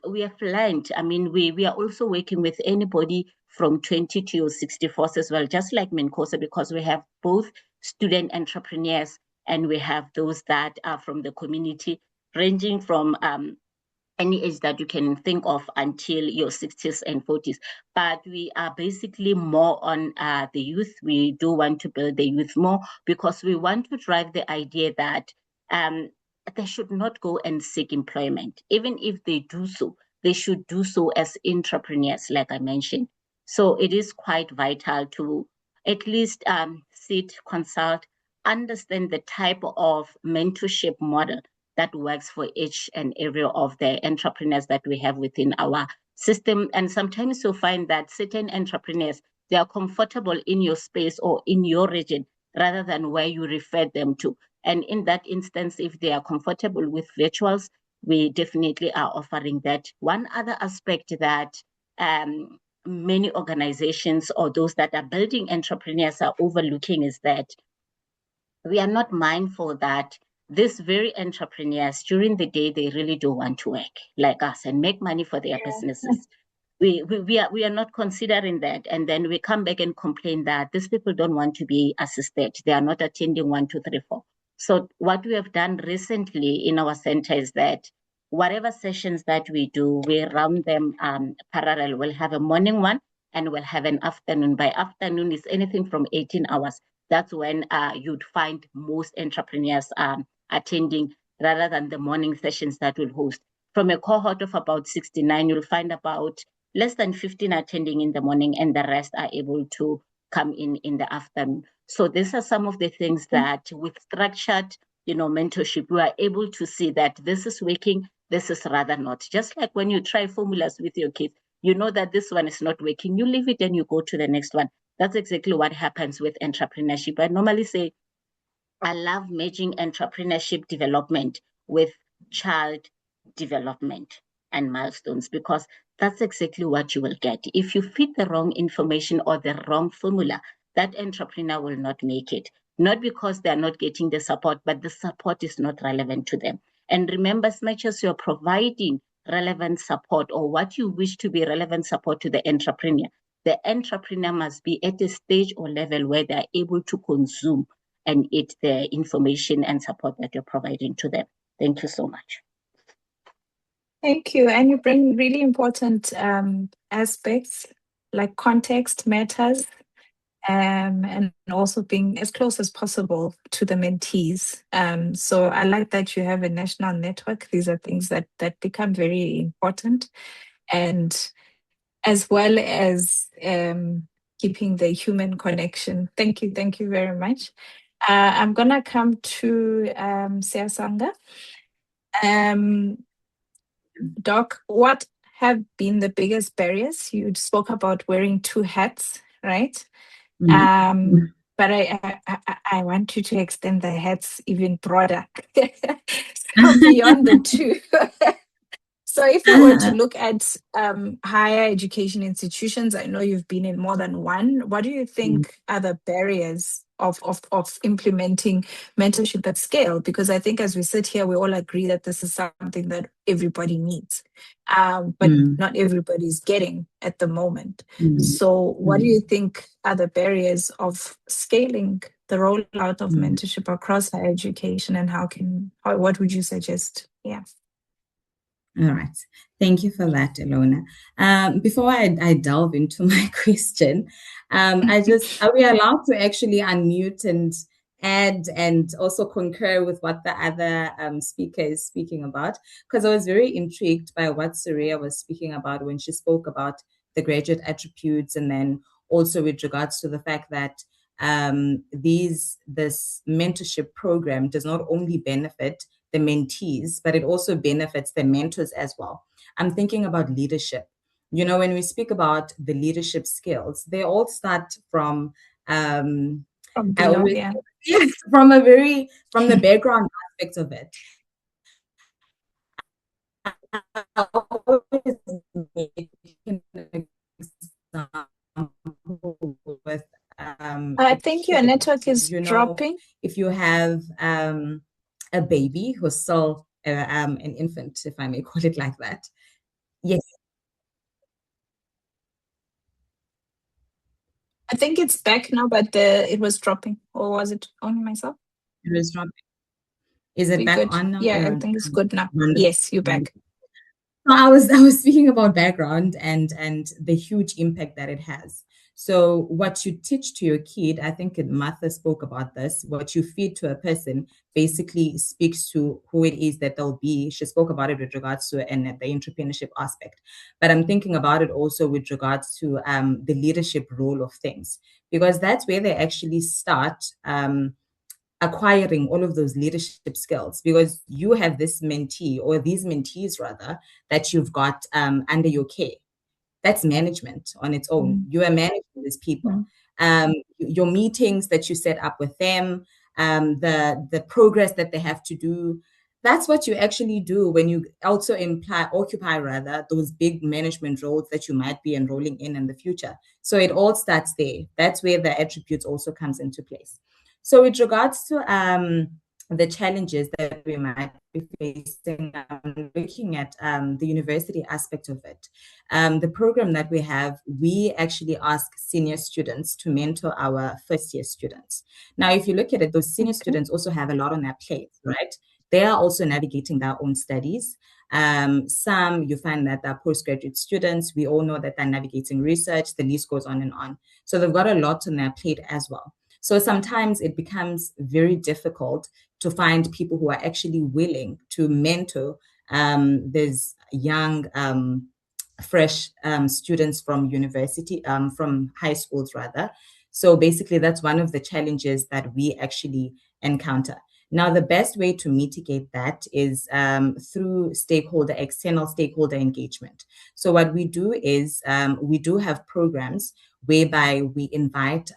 we have learned, we are also working with anybody from 20 to 64 as well, just like Menkosa, because we have both student entrepreneurs and we have those that are from the community, ranging from any age that you can think of until your 60s and 40s. But we are basically more on the youth. We do want to build the youth more because we want to drive the idea that they should not go and seek employment. Even if they do so, they should do so as entrepreneurs, like I mentioned. So it is quite vital to at least sit, consult, understand the type of mentorship model that works for each and every of the entrepreneurs that we have within our system. And sometimes you'll find that certain entrepreneurs, they are comfortable in your space or in your region rather than where you refer them to. And in that instance, if they are comfortable with virtuals, we definitely are offering that. One other aspect that many organizations or those that are building entrepreneurs are overlooking is that we are not mindful that these very entrepreneurs during the day, they really do want to work like us and make money for their businesses. We are not considering that. And then we come back and complain that these people don't want to be assisted. They are not attending 1, 2, 3, 4. So what we have done recently in our center is that whatever sessions that we do, we run them parallel. We'll have a morning one and we'll have an afternoon. By afternoon is anything from 18 hours. That's when you'd find most entrepreneurs attending rather than the morning sessions that we'll host. From a cohort of about 69, you'll find about less than 15 attending in the morning and the rest are able to come in the afternoon. So these are some of the things that with structured, mentorship, we are able to see that this is working, this is rather not. Just like when you try formulas with your kids, you know that this one is not working, you leave it and you go to the next one. That's exactly what happens with entrepreneurship. I normally say I love merging entrepreneurship development with child development and milestones, because that's exactly what you will get. If you feed the wrong information or the wrong formula, that entrepreneur will not make it. Not because they're not getting the support, but the support is not relevant to them. And remember, as much as you're providing relevant support or what you wish to be relevant support to the entrepreneur must be at a stage or level where they're able to consume and eat the information and support that you're providing to them. Thank you so much. Thank you. And you bring really important aspects like context matters, and also being as close as possible to the mentees. So I like that you have a national network. These are things that become very important, and as well as keeping the human connection. Thank you very much. I'm gonna come to Siasanga. Doc, what have been the biggest barriers? You spoke about wearing two hats, right? Mm-hmm. But I want you to extend the hats even broader, so beyond the two. So if we were to look at higher education institutions, I know you've been in more than one. What do you think are the barriers of implementing mentorship at scale? Because I think as we sit here, we all agree that this is something that everybody needs, but not everybody's getting at the moment. So what do you think are the barriers of scaling the rollout of mentorship across higher education, and what would you suggest? Yeah. All right. Thank you for that, Ilona. Before I delve into my question, are we allowed to actually unmute and add and also concur with what the other speaker is speaking about? Because I was very intrigued by what Surya was speaking about when she spoke about the graduate attributes, and then also with regards to the fact that this mentorship program does not only benefit the mentees, but it also benefits the mentors as well. I'm thinking about leadership. You know, when we speak about the leadership skills, they all start from From I below, always yeah. yes, from the background aspect of it. I always make an example with I a think your kid. network is You know, dropping. if you have a baby who's still an infant, if I may call it like that. Yes, I think it's back now, but it was dropping. Or was it only myself? it is dropping. Is it We back good? on now? Yeah, I think it's good now. Wonderful. Yes, you're back. So I was speaking about background and the huge impact that it has. So what you teach to your kid, I think Martha spoke about this, what you feed to a person basically speaks to who it is that they'll be. She spoke about it with regards to and the entrepreneurship aspect. But I'm thinking about it also with regards to the leadership role of things, because that's where they actually start acquiring all of those leadership skills, because you have this mentee or these mentees rather that you've got under your care. That's management on its own. You are managing these people. Your meetings that you set up with them, the progress that they have to do. That's what you actually do when you also occupy rather those big management roles that you might be enrolling in the future. So it all starts there. That's where the attributes also comes into place. So with regards to the challenges that we might be facing, looking at the university aspect of it. The program that we have, we actually ask senior students to mentor our first year students. Now, if you look at it, those senior students also have a lot on their plate, right? They are also navigating their own studies. Some you find that they're postgraduate students. We all know that they're navigating research, the list goes on and on. So they've got a lot on their plate as well. So sometimes it becomes very difficult to find people who are actually willing to mentor these young, fresh students from university, from high schools rather. So basically, that's one of the challenges that we actually encounter. Now, the best way to mitigate that is through external stakeholder engagement. So what we do is we do have programs whereby we invite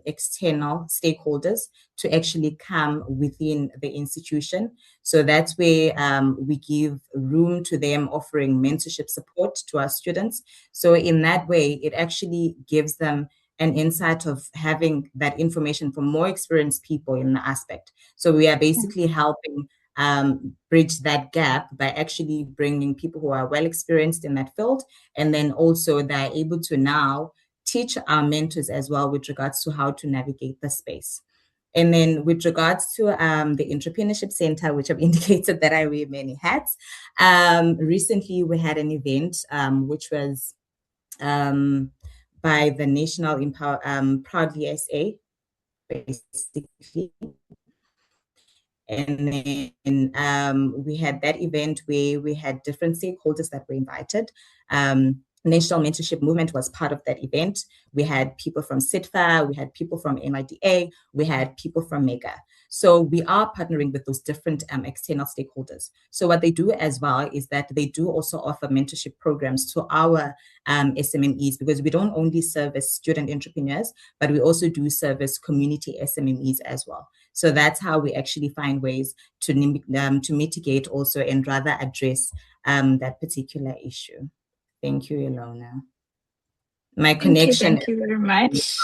external stakeholders to actually come within the institution. So that's where we give room to them offering mentorship support to our students. So in that way, it actually gives them an insight of having that information from more experienced people in the aspect. So we are basically helping bridge that gap by actually bringing people who are well experienced in that field. And then also they're able to now teach our mentors as well with regards to how to navigate the space. And then with regards to the Entrepreneurship Center, which I've indicated that I wear many hats, recently we had an event which was by the National Proudly SA, basically. And then we had that event where we had different stakeholders that were invited. National Mentorship Movement was part of that event. We had people from SITFA, we had people from MIDA, we had people from MEGA. So we are partnering with those different external stakeholders. So what they do as well is that they do also offer mentorship programs to our SMMEs, because we don't only service student entrepreneurs, but we also do service community SMMEs as well. So that's how we actually find ways to mitigate also and rather address that particular issue. Thank you, Ilona. My connection. Thank you very much.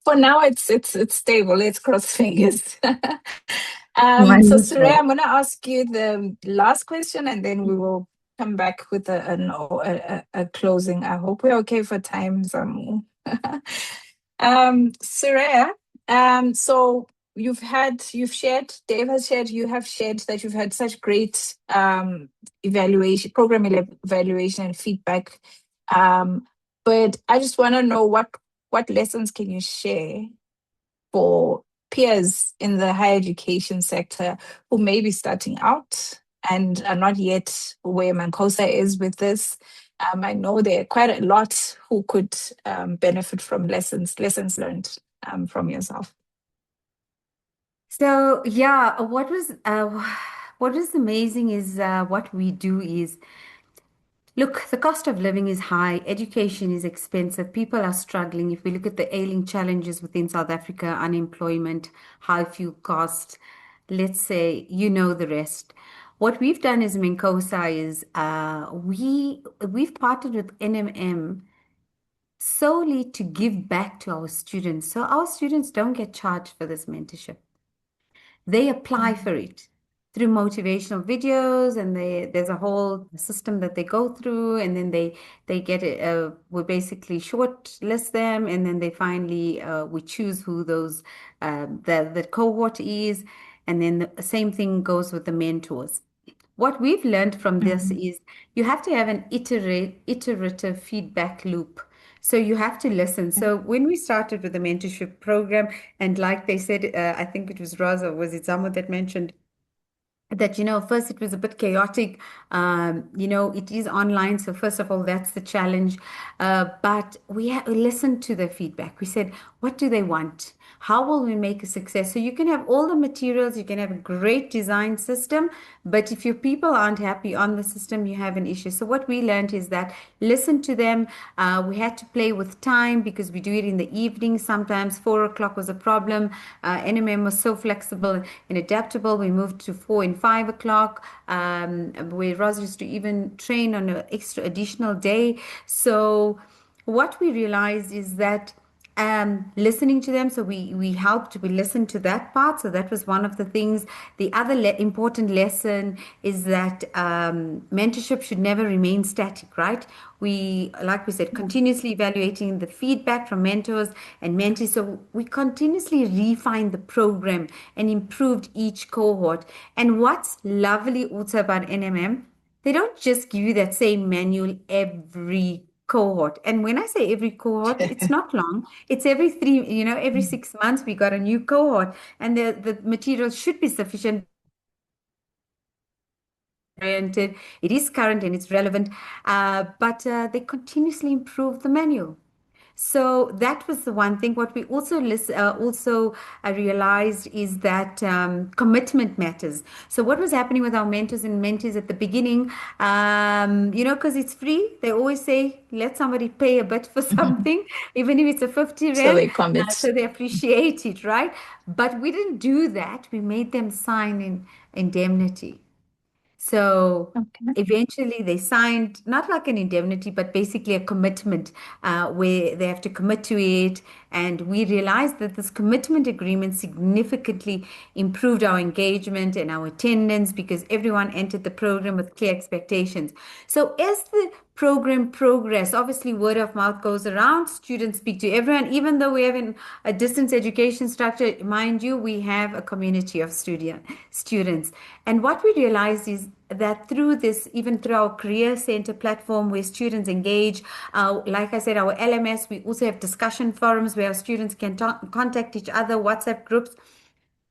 For now, it's stable. Let's cross fingers. So Surya, I'm going to ask you the last question, and then we will come back with a closing. I hope we're okay for time, Zamu. Surya, so Dave has shared, you have shared that you've had such great program evaluation and feedback. But I just want to know what lessons can you share for peers in the higher education sector who may be starting out and are not yet where Mancosa is with this. I know there are quite a lot who could benefit from lessons learned from yourself. So yeah, what is amazing is what we do is, look, the cost of living is high, education is expensive, people are struggling. If we look at the ailing challenges within South Africa, unemployment, high fuel costs, let's say, you know the rest. What we've done as Menkosa is we've partnered with NMM solely to give back to our students. So our students don't get charged for this mentorship. They apply for it through motivational videos, and there's a whole system that they go through, and then they get it. We basically shortlist them, and then they finally we choose who those the cohort is, and then the same thing goes with the mentors. What we've learned from this is you have to have an iterative feedback loop. So you have to listen. So when we started with the mentorship program, and like they said, I think it was Rosa, was it Zamu that mentioned that, first it was a bit chaotic. It is online. So first of all, that's the challenge. But we listened to the feedback. We said, what do they want? How will we make a success? So you can have all the materials, you can have a great design system, but if your people aren't happy on the system, you have an issue. So what we learned is that listen to them. We had to play with time because we do it in the evening. Sometimes 4 o'clock was a problem. NMM was so flexible and adaptable. We moved to 4 and 5 o'clock, where Roz used to even train on an extra additional day. So what we realized is that listening to them. So we listened to that part. So that was one of the things. The other important lesson is that mentorship should never remain static, right? Like we said, continuously evaluating the feedback from mentors and mentees. So we continuously refined the program and improved each cohort. And what's lovely also about NMM, they don't just give you that same manual every cohort. And when I say every cohort, it's not long. It's every 6 months, we got a new cohort, and the material should be sufficient. Oriented, it is current and it's relevant, but they continuously improve the manual. So that was the one thing. What we also realized is that commitment matters. So what was happening with our mentors and mentees at the beginning, because it's free, they always say, let somebody pay a bit for something, even if it's a 50 So rand. they commit. So they appreciate it, right? But we didn't do that. We made them sign in indemnity. So Okay. eventually they signed not like an indemnity, but basically a commitment where they have to commit to it. And we realized that this commitment agreement significantly improved our engagement and our attendance because everyone entered the program with clear expectations. So as the program progress, obviously word of mouth goes around, students speak to everyone. Even though we have a distance education structure, mind you, we have a community of students. And what we realized is that through this, even through our career center platform where students engage, like I said, our LMS, we also have discussion forums where our students can contact each other, WhatsApp groups.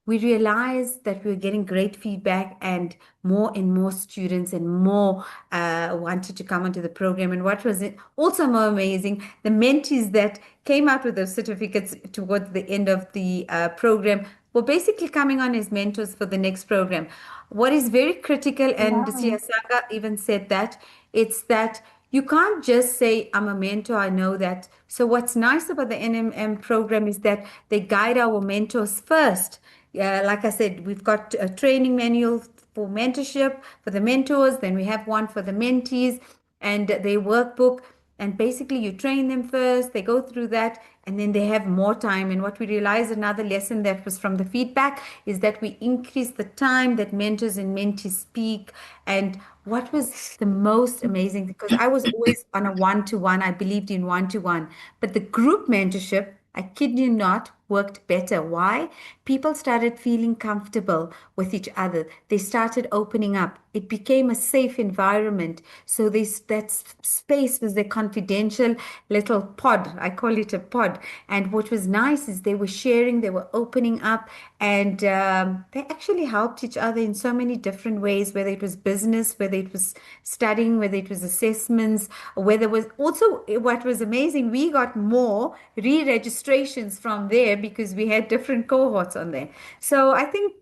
We realized that we were getting great feedback, and more students and more wanted to come onto the program. And what was also more amazing, the mentees that came out with those certificates towards the end of the program were basically coming on as mentors for the next program. What is very critical, and Wow. Siyasanga even said that, it's that you can't just say, I'm a mentor, I know that. So what's nice about the NMM program is that they guide our mentors first. Like I said, we've got a training manual for mentorship for the mentors, then we have one for the mentees and their workbook. And basically, you train them first, they go through that, and then they have more time. And what we realized, another lesson that was from the feedback, is that we increase the time that mentors and mentees speak. And what was the most amazing, because I was always on a one-to-one, I believed in one-to-one, but the group mentorship, I kid you not, worked better. Why? People started feeling comfortable with each other. They started opening up. It became a safe environment. So that space was their confidential little pod. I call it a pod. And what was nice is they were sharing, they were opening up, and they actually helped each other in so many different ways, whether it was business, whether it was studying, whether it was assessments, whether it was also, what was amazing, we got more re-registrations from there because we had different cohorts on there. So I think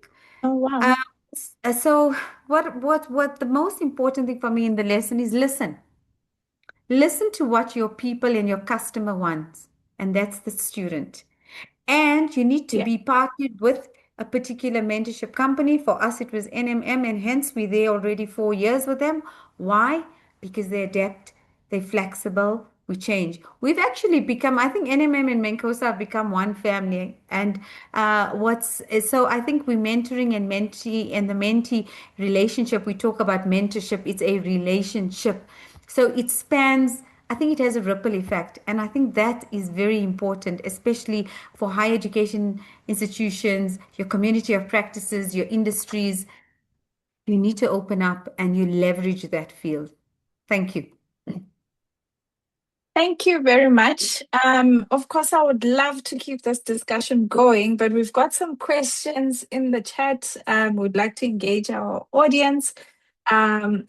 Oh, wow. So what the most important thing for me in the lesson is listen. Listen to what your people and your customer wants, and that's the student. And you need to Yeah. be partnered with a particular mentorship company. For us, it was NMM, and hence we're there already 4 years with them. Why? Because they adapt, they're flexible, we change. We've actually become, I think NMM and Menkosa have become one family. And so I think we're mentoring and mentee and the mentee relationship. We talk about mentorship, it's a relationship. So it spans, I think it has a ripple effect. And I think that is very important, especially for higher education institutions, your community of practices, your industries. You need to open up and you leverage that field. Thank you. Thank you very much. Of course, I would love to keep this discussion going, but we've got some questions in the chat. We'd like to engage our audience. I'd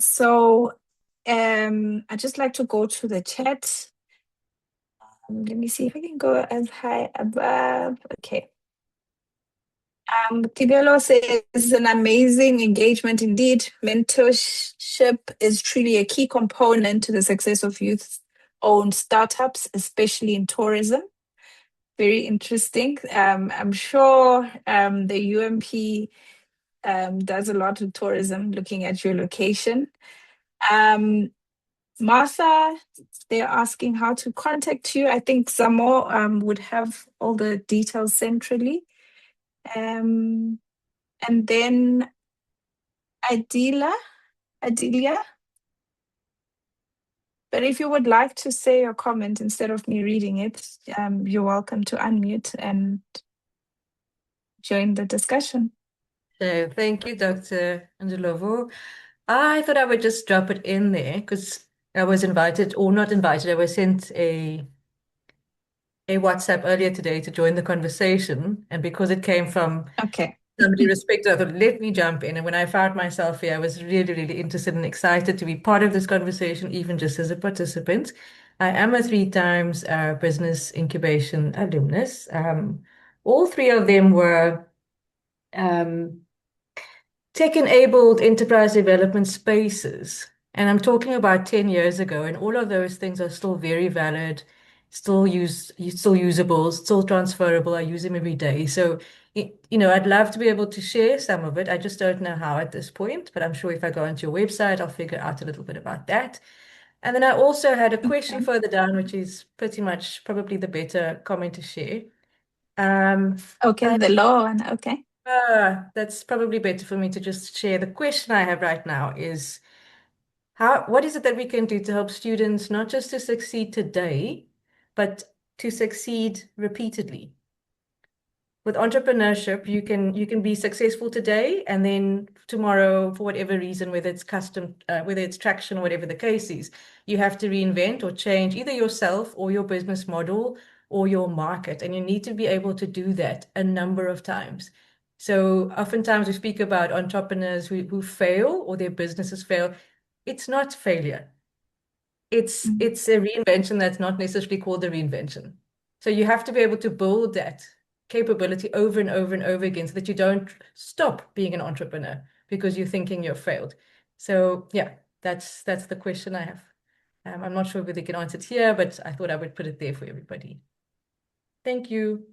just like to go to the chat. Let me see if I can go as high above. Okay. Tibelo says an amazing engagement indeed. Mentorship is truly a key component to the success of youth-owned startups, especially in tourism. Very interesting. I'm sure the UMP does a lot of tourism, looking at your location. Martha, they're asking how to contact you. I think Samo would have all the details centrally. And then Adelia. But if you would like to say a comment instead of me reading it, you're welcome to unmute and join the discussion. So thank you, Dr. Angelovo. I thought I would just drop it in there because I was invited, or not invited, I was sent a WhatsApp earlier today to join the conversation. And because it came from Okay. somebody respected, I thought, let me jump in. And when I found myself here, I was really, really interested and excited to be part of this conversation, even just as a participant. I am a 3 times business incubation alumnus. All 3 of them were tech-enabled enterprise development spaces. And I'm talking about 10 years ago, and all of those things are still very valid, still usable, still transferable. I use them every day. So, I'd love to be able to share some of it. I just don't know how at this point, but I'm sure if I go onto your website, I'll figure out a little bit about that. And then I also had a question further down, which is pretty much probably the better comment to share. Okay, the lower one. Okay. That's probably better for me to just share. The question I have right now is what is it that we can do to help students not just to succeed today, but to succeed repeatedly? With entrepreneurship, you can be successful today, and then tomorrow, for whatever reason, whether it's whether it's traction or whatever the case is, you have to reinvent or change either yourself or your business model or your market, and you need to be able to do that a number of times. So oftentimes we speak about entrepreneurs who fail or their businesses fail. It's not failure. It's a reinvention that's not necessarily called a reinvention. So you have to be able to build that capability over and over and over again so that you don't stop being an entrepreneur because you're thinking you've failed. So yeah, that's the question I have. I'm not sure whether you can answer it here, but I thought I would put it there for everybody. Thank you.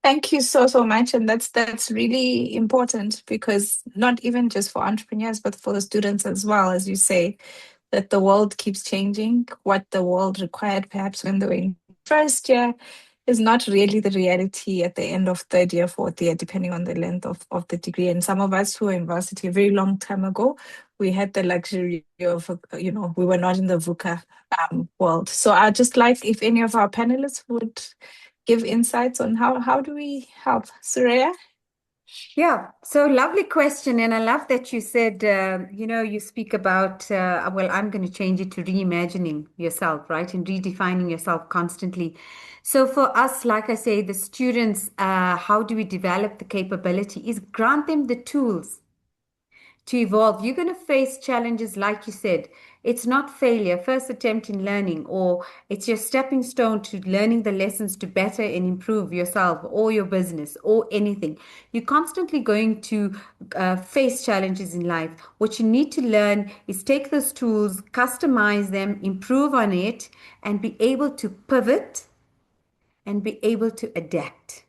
Thank you so much. And that's really important, because not even just for entrepreneurs, but for the students as well, as you say, that the world keeps changing. What the world required perhaps when they were in first year is not really the reality at the end of third year, fourth year, depending on the length of the degree. And some of us who were in varsity a very long time ago, we had the luxury of, we were not in the VUCA world. So I'd just like if any of our panelists would give insights on how do we help. Suraya? Yeah, so lovely question. And I love that you said, you speak about, well, I'm going to change it to reimagining yourself, right? And redefining yourself constantly. So for us, like I say, the students, how do we develop the capability is grant them the tools to evolve. You're going to face challenges, like you said. It's not failure, first attempt in learning, or it's your stepping stone to learning the lessons to better and improve yourself or your business or anything. You're constantly going to face challenges in life. What you need to learn is take those tools, customize them, improve on it, and be able to pivot and be able to adapt.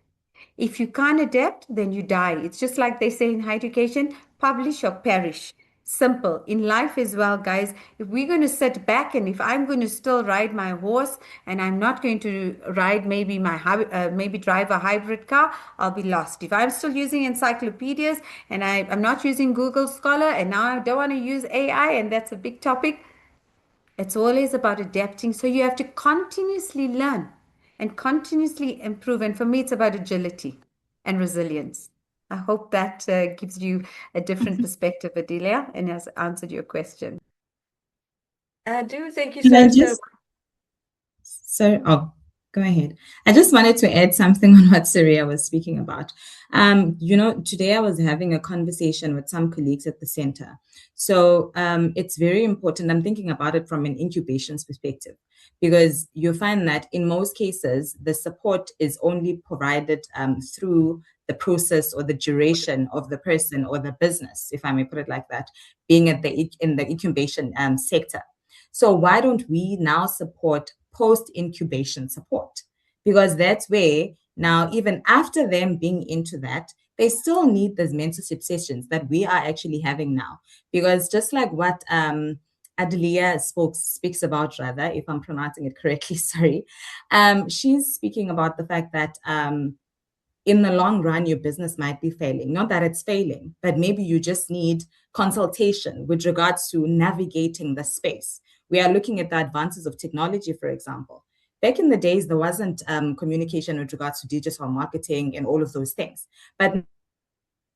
If you can't adapt, then you die. It's just like they say in higher education, publish or perish. Simple. In life as well, guys, if we're going to sit back and if I'm going to still ride my horse and I'm not going to ride maybe maybe drive a hybrid car, I'll be lost. If I'm still using encyclopedias and I'm not using Google Scholar and now I don't want to use AI, and that's a big topic, it's always about adapting. So you have to continuously learn and continuously improve. And for me, it's about agility and resilience. I hope that gives you a different perspective, Adelia, and has answered your question. I do. Thank you Can I so just, go ahead. I just wanted to add something on what Surya was speaking about. Today I was having a conversation with some colleagues at the center. So it's very important. I'm thinking about it from an incubations perspective, because you find that in most cases, the support is only provided through the process or the duration of the person or the business, if I may put it like that, being in the incubation sector. So why don't we now support post-incubation support? Because that's where now, even after them being into that, they still need those mentorship sessions that we are actually having now. Because just like what Adelia speaks about, rather, if I'm pronouncing it correctly, sorry, she's speaking about the fact that in the long run, your business might be failing. Not that it's failing, but maybe you just need consultation with regards to navigating the space. We are looking at the advances of technology, for example. Back in the days, there wasn't communication with regards to digital marketing and all of those things. But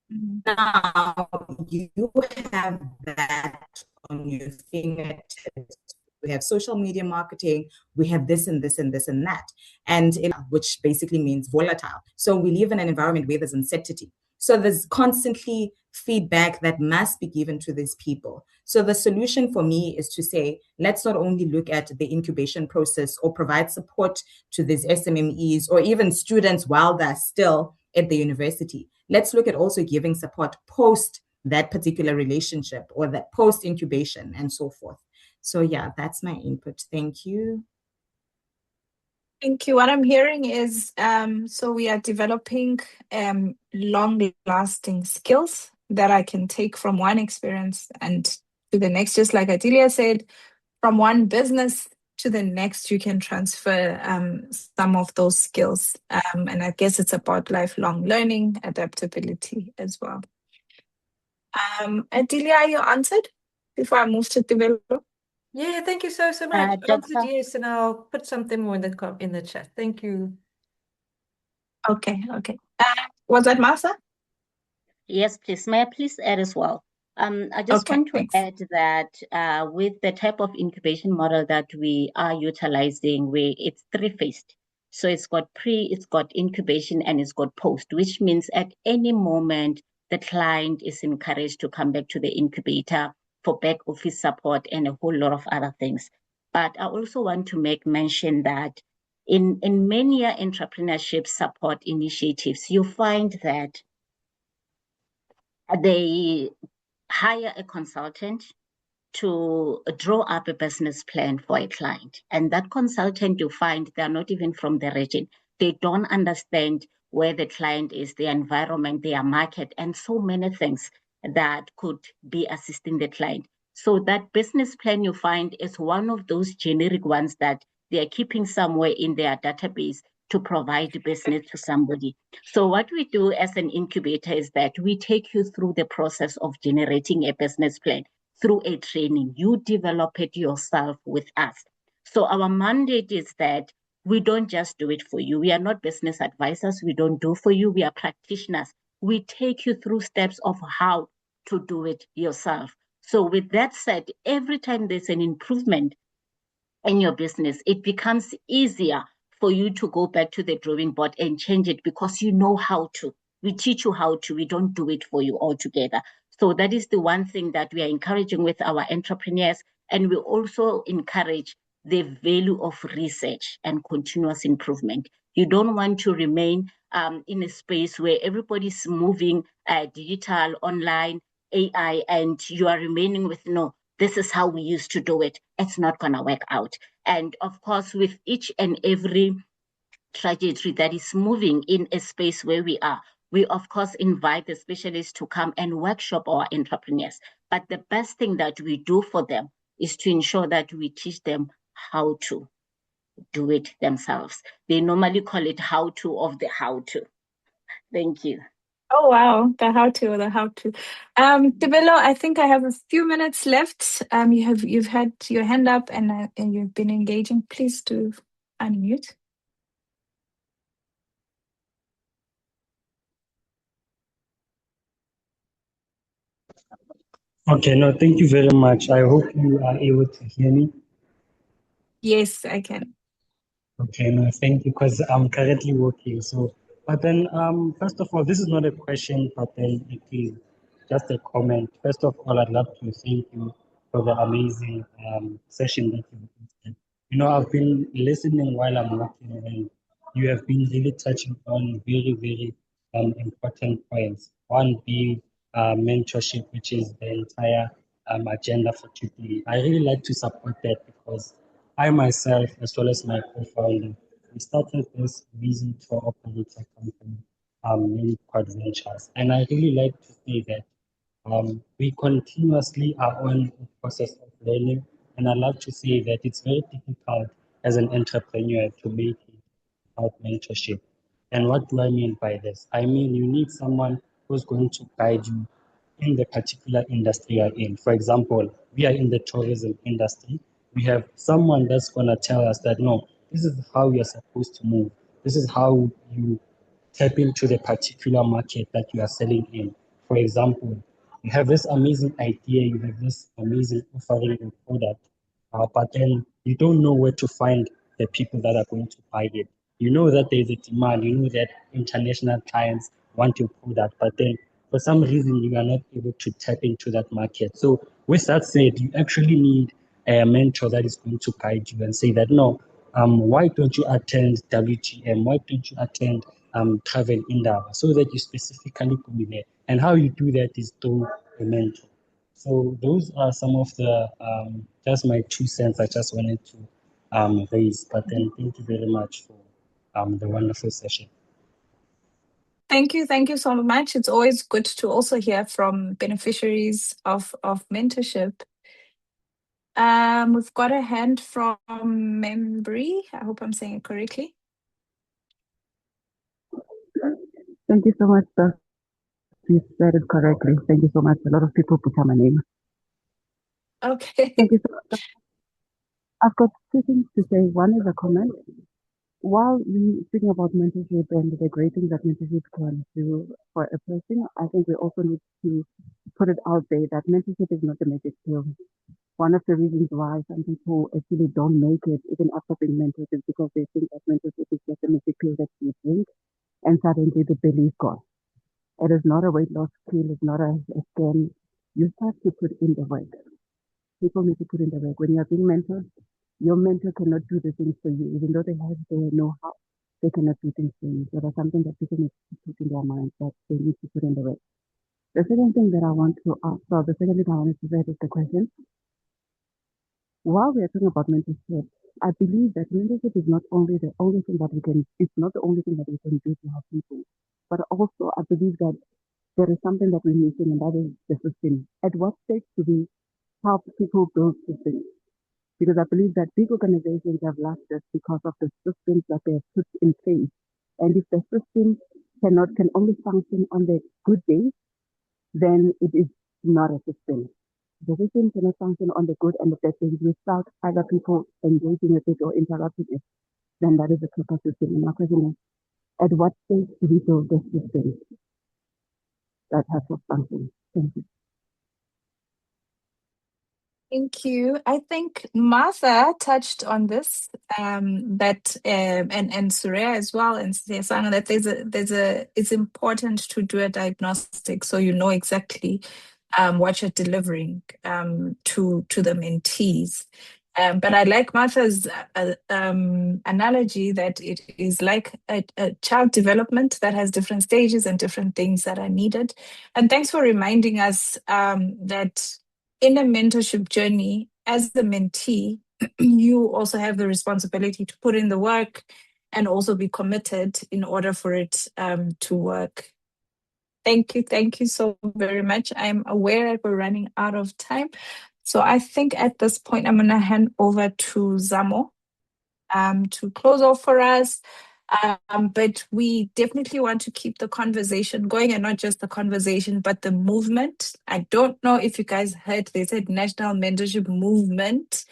now you have that on your fingertips. We have social media marketing, we have this and this and this and that, which basically means volatile. So we live in an environment where there's uncertainty. So there's constantly feedback that must be given to these people. So the solution for me is to say, let's not only look at the incubation process or provide support to these SMMEs or even students while they're still at the university. Let's look at also giving support post that particular relationship or that post incubation and so forth. So yeah, that's my input. Thank you. Thank you. What I'm hearing is, so we are developing long-lasting skills that I can take from one experience and to the next. Just like Adelia said, from one business to the next, you can transfer some of those skills. And I guess it's about lifelong learning, adaptability as well. Adelia, you answered before I move to develop? Yeah, thank you so much. I answered yes, and I'll put something more in the chat. Thank you. Okay. Was that Martha? Yes, please. May I please add as well? I just want to add that with the type of incubation model that we are utilizing, it's three-phased. So it's got it's got incubation, and it's got post, which means at any moment, the client is encouraged to come back to the incubator for back office support and a whole lot of other things. But I also want to make mention that in many entrepreneurship support initiatives, you find that they hire a consultant to draw up a business plan for a client. And that consultant, you find they're not even from the region. They don't understand where the client is, their environment, their market, and so many things that could be assisting the client. So that business plan, you find, is one of those generic ones that they are keeping somewhere in their database to provide business to somebody. So what we do as an incubator is that we take you through the process of generating a business plan through a training. You develop it yourself with us. So our mandate is that we don't just do it for you. We are not business advisors. We don't do for you. We are practitioners. We take you through steps of how to do it yourself. So with that said, every time there's an improvement in your business, it becomes easier for you to go back to the drawing board and change it because you know how to. We teach you how to. We don't do it for you altogether. So that is the one thing that we are encouraging with our entrepreneurs, And we also encourage the value of research and continuous improvement. You don't want to remain in a space where everybody's moving digital, online, AI, and you are remaining with, no, this is how we used to do it. It's not going to work out. And of course, with each and every trajectory that is moving in a space where we are, we of course invite the specialists to come and workshop our entrepreneurs. But the best thing that we do for them is to ensure that we teach them how to do it themselves. They normally call it how to of the how to. Thank you. Oh wow, the how to, the how to. Tebelo, I think I have a few minutes left. You've had your hand up and you've been engaging. Please do unmute. Okay, no, thank you very much. I hope you are able to hear me. Yes, I can. Okay, no, thank you, because I'm currently working. So, but then, first of all, this is not a question, but then it is just a comment. First of all, I'd love to thank you for the amazing session that you've hosted. You know, I've been listening while I'm working, and you have been really touching on very, very important points. One being mentorship, which is the entire agenda for today. I really like to support that because I myself, as well as my co-founder, we started this reason to operate a company, named Quad Ventures. And I really like to say that we continuously are on a process of learning. And I love to say that it's very difficult as an entrepreneur to make it without mentorship. And what do I mean by this? I mean, you need someone who's going to guide you in the particular industry you're in. For example, we are in the tourism industry. We have someone that's going to tell us that, no, this is how you're supposed to move. This is how you tap into the particular market that you are selling in. For example, you have this amazing idea, you have this amazing offering and product, but then you don't know where to find the people that are going to buy it. You know that there's a demand, you know that international clients want your product, but then for some reason you are not able to tap into that market. So with that said, you actually need a mentor that is going to guide you and say that, no, why don't you attend WGM? Why don't you attend Travel Indaba? So that you specifically go there. And how you do that is through a mentor. So those are some of the, just my 2 cents I just wanted to raise. But then thank you very much for the wonderful session. Thank you so much. It's always good to also hear from beneficiaries of mentorship. We've got a hand from Membry. I hope I'm saying it correctly. Thank you so much, sir. You said it correctly. Thank you so much. A lot of people put my name. Okay. Thank you so much. I've got two things to say. One is a comment. While we speaking about mentorship and the great things that mentorship can do for a person, I think we also need to put it out there that mentorship is not a magic pill. One of the reasons why some people actually don't make it, even after being mentored, is because they think that mentorship is just a magic pill that you drink and suddenly the belly is gone. It is not a weight loss pill, it's not a scam. You have to put in the work. People need to put in the work. When you are being mentored, your mentor cannot do the things for you. Even though they have the know-how, they cannot do things for you. So that's something that people need to put in their mind, that they need to put in the work. The second thing that I want to ask, so the second thing I wanted to say is the question. While we are talking about mentorship, I believe that mentorship is not only the only thing that we can, it's not the only thing that we can do to help people, but also I believe that there is something that we're missing, and that is the system. At what stage do we help people build systems? Because I believe that big organizations have lost this because of the systems that they have put in place. And if the system can only function on the good days, then it is not a system. The system cannot function on the good and the bad days without other people engaging with it or interrupting it. Then that is a proper system. And my question is, at what stage do we build the system that has a function? Thank you. Thank you. I think Martha touched on this, that and Surya as well, and Siyasana, that it's important to do a diagnostic so you know exactly what you're delivering to the mentees. But I like Martha's analogy that it is like a child development that has different stages and different things that are needed. And thanks for reminding us that in a mentorship journey, as the mentee, you also have the responsibility to put in the work and also be committed in order for it to work. Thank you so very much. I'm aware that we're running out of time. So I think at this point, I'm going to hand over to Zamo to close off for us. But we definitely want to keep the conversation going, and not just the conversation, but the movement. I don't know if you guys heard, they said National Mentorship Movement.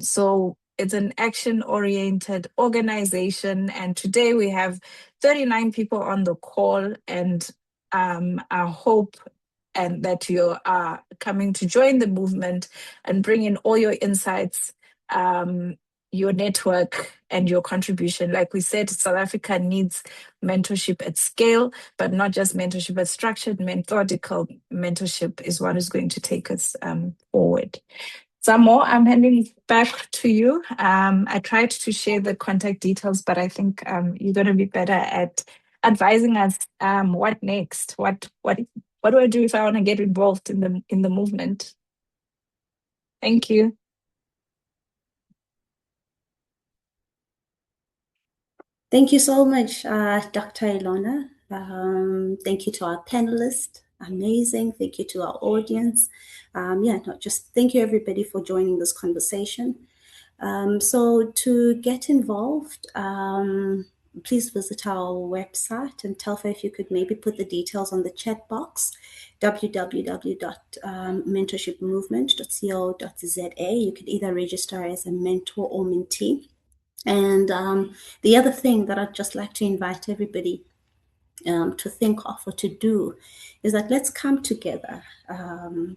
So it's an action-oriented organization, and today we have 39 people on the call, and I hope and that you are coming to join the movement and bring in all your insights, your network, and your contribution. Like we said, South Africa needs mentorship at scale, but not just mentorship, but structured, methodical mentorship is what is going to take us forward. Samo, I'm handing back to you. I tried to share the contact details, but I think you're going to be better at advising us what next. What do I do if I want to get involved in the movement? Thank you. Thank you so much, Dr. Ilona. Thank you to our panelists. Amazing. Thank you to our audience. Just thank you everybody for joining this conversation. So to get involved, please visit our website, and Telfa, if you could maybe put the details on the chat box, www.mentorshipmovement.co.za. You could either register as a mentor or mentee. And the other thing that I'd just like to invite everybody to think of or to do is that let's come together,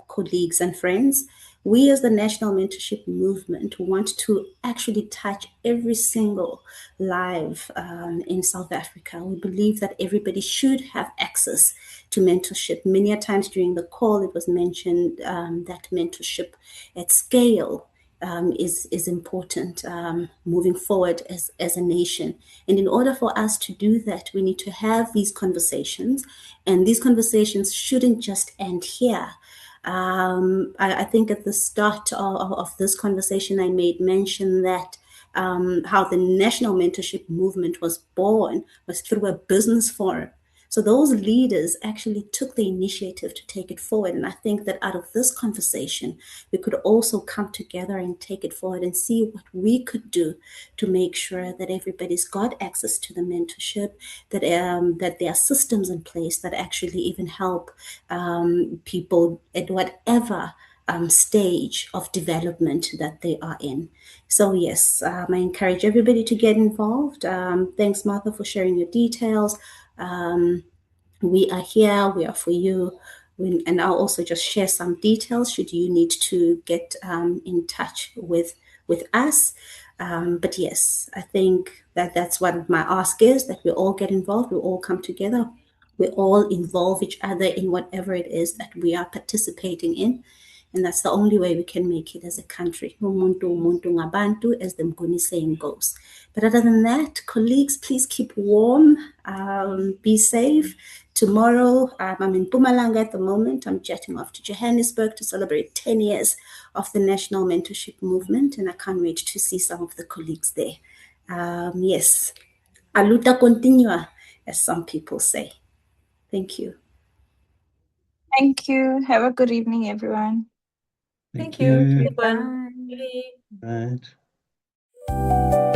colleagues and friends. We as the National Mentorship Movement want to actually touch every single life in South Africa. We believe that everybody should have access to mentorship. Many a times during the call, it was mentioned that mentorship at scale is important moving forward as a nation. And in order for us to do that, we need to have these conversations, and these conversations shouldn't just end here. I think at the start of this conversation, I made mention that how the National Mentorship Movement was born was through a business forum. So those leaders actually took the initiative to take it forward. And I think that out of this conversation, we could also come together and take it forward and see what we could do to make sure that everybody's got access to the mentorship, that there are systems in place that actually even help people at whatever stage of development that they are in. So yes, I encourage everybody to get involved. Thanks, Martha, for sharing your details. We are here, we are for you. And I'll also just share some details should you need to get in touch with us. But yes, I think that's what my ask is, that we all get involved, we all come together, we all involve each other in whatever it is that we are participating in. And that's the only way we can make it as a country. Umuntu, umuntu ngabantu, as the Mguni saying goes. But other than that, colleagues, please keep warm, be safe. Tomorrow, I'm in Mpumalanga at the moment. I'm jetting off to Johannesburg to celebrate 10 years of the National Mentorship Movement, and I can't wait to see some of the colleagues there. Yes, a luta continua, as some people say. Thank you. Thank you. Have a good evening, everyone. Thank you. Bye. Right.